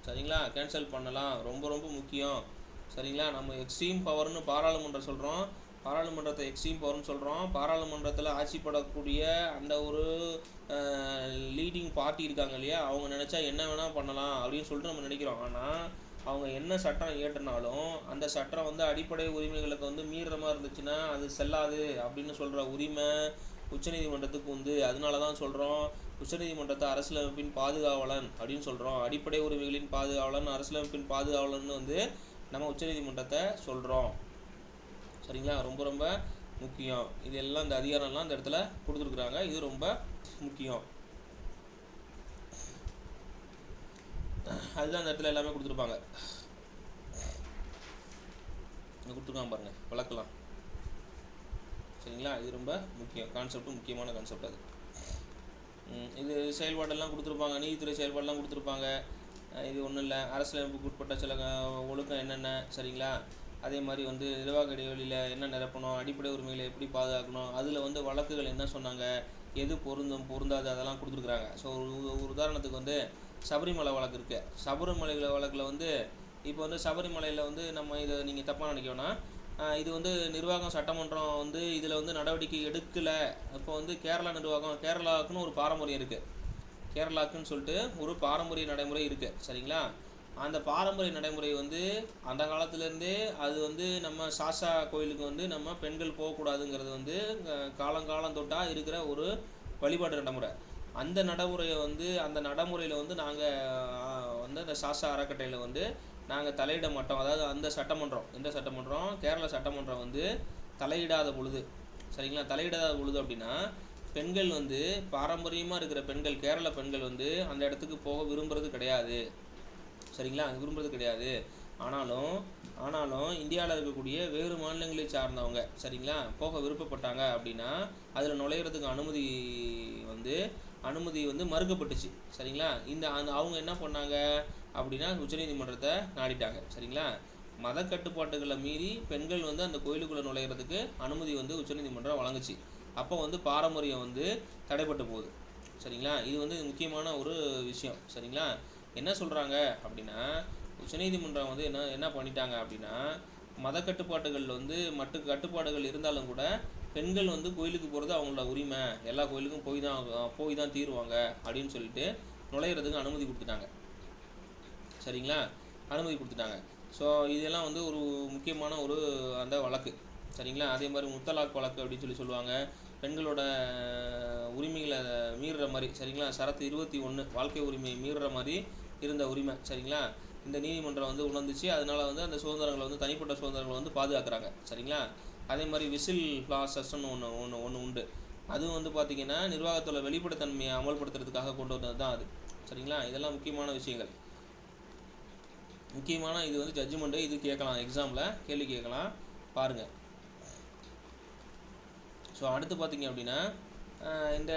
சரிங்களா, கேன்சல் பண்ணலாம். ரொம்ப ரொம்ப முக்கியம். சரிங்களா, நம்ம எக்ஸ்ட்ரீம் பவர்னு பாராளுமன்றம் சொல்கிறோம், பாராளுமன்றத்தை எக்ஸ்ட்ரீம் பவர்னு சொல்கிறோம். பாராளுமன்றத்தில் ஆட்சிப்படக்கூடிய அந்த ஒரு லீடிங் பார்ட்டி இருக்காங்க இல்லையா, அவங்க நினச்சா என்ன வேணால் பண்ணலாம் அப்படின்னு சொல்லிட்டு நம்ம நினைக்கிறோம். ஆனால் அவங்க என்ன சட்டம் இயற்றினாலும் அந்த சட்டம் வந்து அடிப்படை உரிமைகளுக்கு வந்து மீறுற மாதிரி இருந்துச்சுன்னா அது செல்லாது அப்படின்னு சொல்கிற உரிமை உச்சநீதிமன்றத்துக்கு உண்டு. அதனால தான் சொல்கிறோம் உச்சநீதிமன்றத்தை அரசியலமைப்பின் பாதுகாவலன் அப்படின்னு சொல்கிறோம். அடிப்படை உரிமைகளின் பாதுகாவலன், அரசியலமைப்பின் பாதுகாவலன் வந்து நம்ம உச்சநீதிமன்றத்தை சொல்கிறோம். சரிங்களா, ரொம்ப ரொம்ப முக்கியம். இது எல்லாம் இந்த அதிகாரம்லாம் இந்த இடத்துல கொடுத்துருக்குறாங்க. இது ரொம்ப முக்கியம். அதுதான் அந்த இடத்துல எல்லாமே கொடுத்துருப்பாங்க. கொடுத்துருக்காங்க பாருங்கள் வழக்கெல்லாம். சரிங்களா, இது ரொம்ப முக்கியம் கான்செப்ட், முக்கியமான கான்செப்ட் அது. இது செயல்பாடெல்லாம் கொடுத்துருப்பாங்க, நீதித்துறை செயல்பாடெல்லாம் கொடுத்துருப்பாங்க. இது ஒன்றும் இல்லை, அரசியலமைப்புக்கு உட்பட்ட சில ஒழுக்கம் என்னென்ன, சரிங்களா, அதே மாதிரி வந்து நிர்வாக இடைவெளியில் என்ன நிரப்பணும், அடிப்படை உரிமைகளை எப்படி பாதுகாக்கணும், அதில் வந்து வழக்குகள் என்ன சொன்னாங்க, எது பொருந்தும் பொருந்தாது அதெல்லாம் கொடுத்துருக்குறாங்க. ஸோ ஒரு உதாரணத்துக்கு வந்து சபரிமலை வழக்கு இருக்குது. சபரிமலை வழக்கில் வந்து இப்போ வந்து சபரிமலையில் வந்து நம்ம இதை நீங்கள் தப்பாக நினைக்கணும்னா, இது வந்து நிர்வாகம் சட்டமன்றம் வந்து இதில் வந்து நடவடிக்கை எடுக்கலை. இப்போ வந்து கேரளா நிர்வாகம், கேரளாவுக்குன்னு ஒரு பாரம்பரியம் இருக்குது, கேரளாவுக்குன்னு சொல்லிட்டு ஒரு பாரம்பரிய நடைமுறை இருக்குது, சரிங்களா. அந்த பாரம்பரிய நடைமுறை வந்து அந்த காலத்துலேருந்தே அது வந்து நம்ம சாஸ்தா கோயிலுக்கு வந்து நம்ம பெண்கள் போகக்கூடாதுங்கிறது வந்து காலங்காலம் தொட்டால் இருக்கிற ஒரு வழிபாடு நடைமுறை. அந்த நடைமுறையை வந்து அந்த நடைமுறையில் வந்து நாங்கள் வந்து அந்த சாஸ்தா அறக்கட்டையில் வந்து நாங்கள் தலையிட மாட்டோம். அதாவது அந்த சட்டமன்றம், இந்த சட்டமன்றம் கேரளா சட்டமன்றம் வந்து தலையிடாத பொழுது, சரிங்களா, தலையிடாத பொழுது அப்படின்னா பெண்கள் வந்து பாரம்பரியமாக இருக்கிற பெண்கள், கேரள பெண்கள் வந்து அந்த இடத்துக்கு போக விரும்புகிறது கிடையாது, சரிங்களா, விரும்புறது கிடையாது. ஆனாலும் இந்தியாவில் இருக்கக்கூடிய வேறு மாநிலங்களை சார்ந்தவங்க, சரிங்களா, போக விருப்பப்பட்டாங்க அப்படின்னா அதில் நுழையிறதுக்கு அனுமதி வந்து மறுக்கப்பட்டுச்சு, சரிங்களா. அவங்க என்ன பண்ணாங்க அப்படின்னா உச்சநீதிமன்றத்தை நாடிட்டாங்க, சரிங்களா. மத கட்டுப்பாட்டுகளை மீறி பெண்கள் வந்து அந்த கோயிலுக்குள்ளே நுழையிறதுக்கு அனுமதி வந்து உச்சநீதிமன்றம் வழங்குச்சு. அப்போ வந்து பாரம்பரியம் வந்து தடைப்பட்டு போகுது, சரிங்களா. இது வந்து முக்கியமான ஒரு விஷயம், சரிங்களா. என்ன சொல்கிறாங்க அப்படின்னா உச்சநீதிமன்றம் வந்து என்ன பண்ணிட்டாங்க அப்படின்னா, மத கட்டுப்பாட்டுகள் வந்து கட்டுப்பாடுகள் இருந்தாலும் கூட பெண்கள் வந்து கோயிலுக்கு போகிறது அவங்களோட உரிமை, எல்லா கோயிலுக்கும் போய் தான் தீருவாங்க அப்படின்னு சொல்லிட்டு நுழையிறதுக்கு அனுமதி கொடுத்துட்டாங்க, சரிங்களா, அனுமதி கொடுத்துட்டாங்க. ஸோ இதெல்லாம் வந்து ஒரு முக்கியமான ஒரு அந்த வழக்கு, சரிங்களா. அதே மாதிரி முத்தலாக் வழக்கு அப்படின்னு சொல்லுவாங்க, பெண்களோட உரிமைகளை மீறுற மாதிரி, சரிங்களா, சரத்து 21 வாழ்க்கை உரிமையை மீறுற மாதிரி இருந்த உரிமை, சரிங்களா, இந்த நீதிமன்றம் வந்து உணர்ந்துச்சு. அதனால் வந்து அந்த சுதந்திரங்களை வந்து தனிப்பட்ட சுதந்திரங்களை வந்து பாதுகாக்கிறாங்க, சரிங்களா. அதே மாதிரி விசில் ப்ளாசஸ்ன்னு ஒன்று உண்டு. அதுவும் வந்து பார்த்திங்கன்னா நிர்வாகத்தோட வெளிப்படைத்தன்மையை அமல்படுத்துறதுக்காக கொண்டு வந்தது தான் அது, சரிங்களா. இதெல்லாம் முக்கியமான விஷயங்கள். முக்கியமான இது வந்து ஜட்ஜ்மெண்ட்டு, இது கேட்கலாம் எக்ஸாமில், கேள்வி கேட்கலாம் பாருங்கள். ஸோ அடுத்து பார்த்திங்க அப்படின்னா இந்த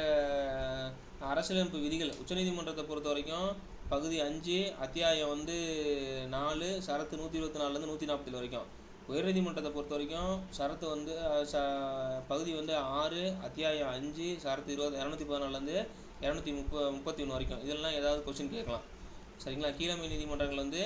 அரசியலமைப்பு விதிகள் உச்சநீதிமன்றத்தை பொறுத்த வரைக்கும் பகுதி 5 அத்தியாயம் வந்து 4 சரத்து 124லேருந்து 147 வரைக்கும். உயர்நீதிமன்றத்தை பொறுத்த வரைக்கும் சரத்து வந்து பகுதி வந்து 6 அத்தியாயம் 5 சரத்து 214லேருந்து 231 வரைக்கும். இதெல்லாம் ஏதாவது கொஸ்டின் கேட்கலாம், சரிங்களா. கீழமை நீதிமன்றங்கள் வந்து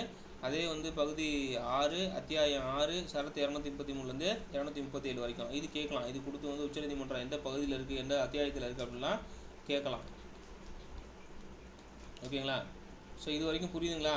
அதே வந்து பகுதி 6 அத்தியாயம் 6 சரத்து 233லேருந்து 237 வரைக்கும். இது கேட்கலாம், இது கொடுத்து வந்து உச்சநீதிமன்றம் எந்த பகுதியில் இருக்குது, எந்த அத்தியாயத்தில் இருக்குது அப்படின்லாம் கேட்கலாம், ஓகேங்களா. ஸோ இது வரைக்கும் புரியுதுங்களா?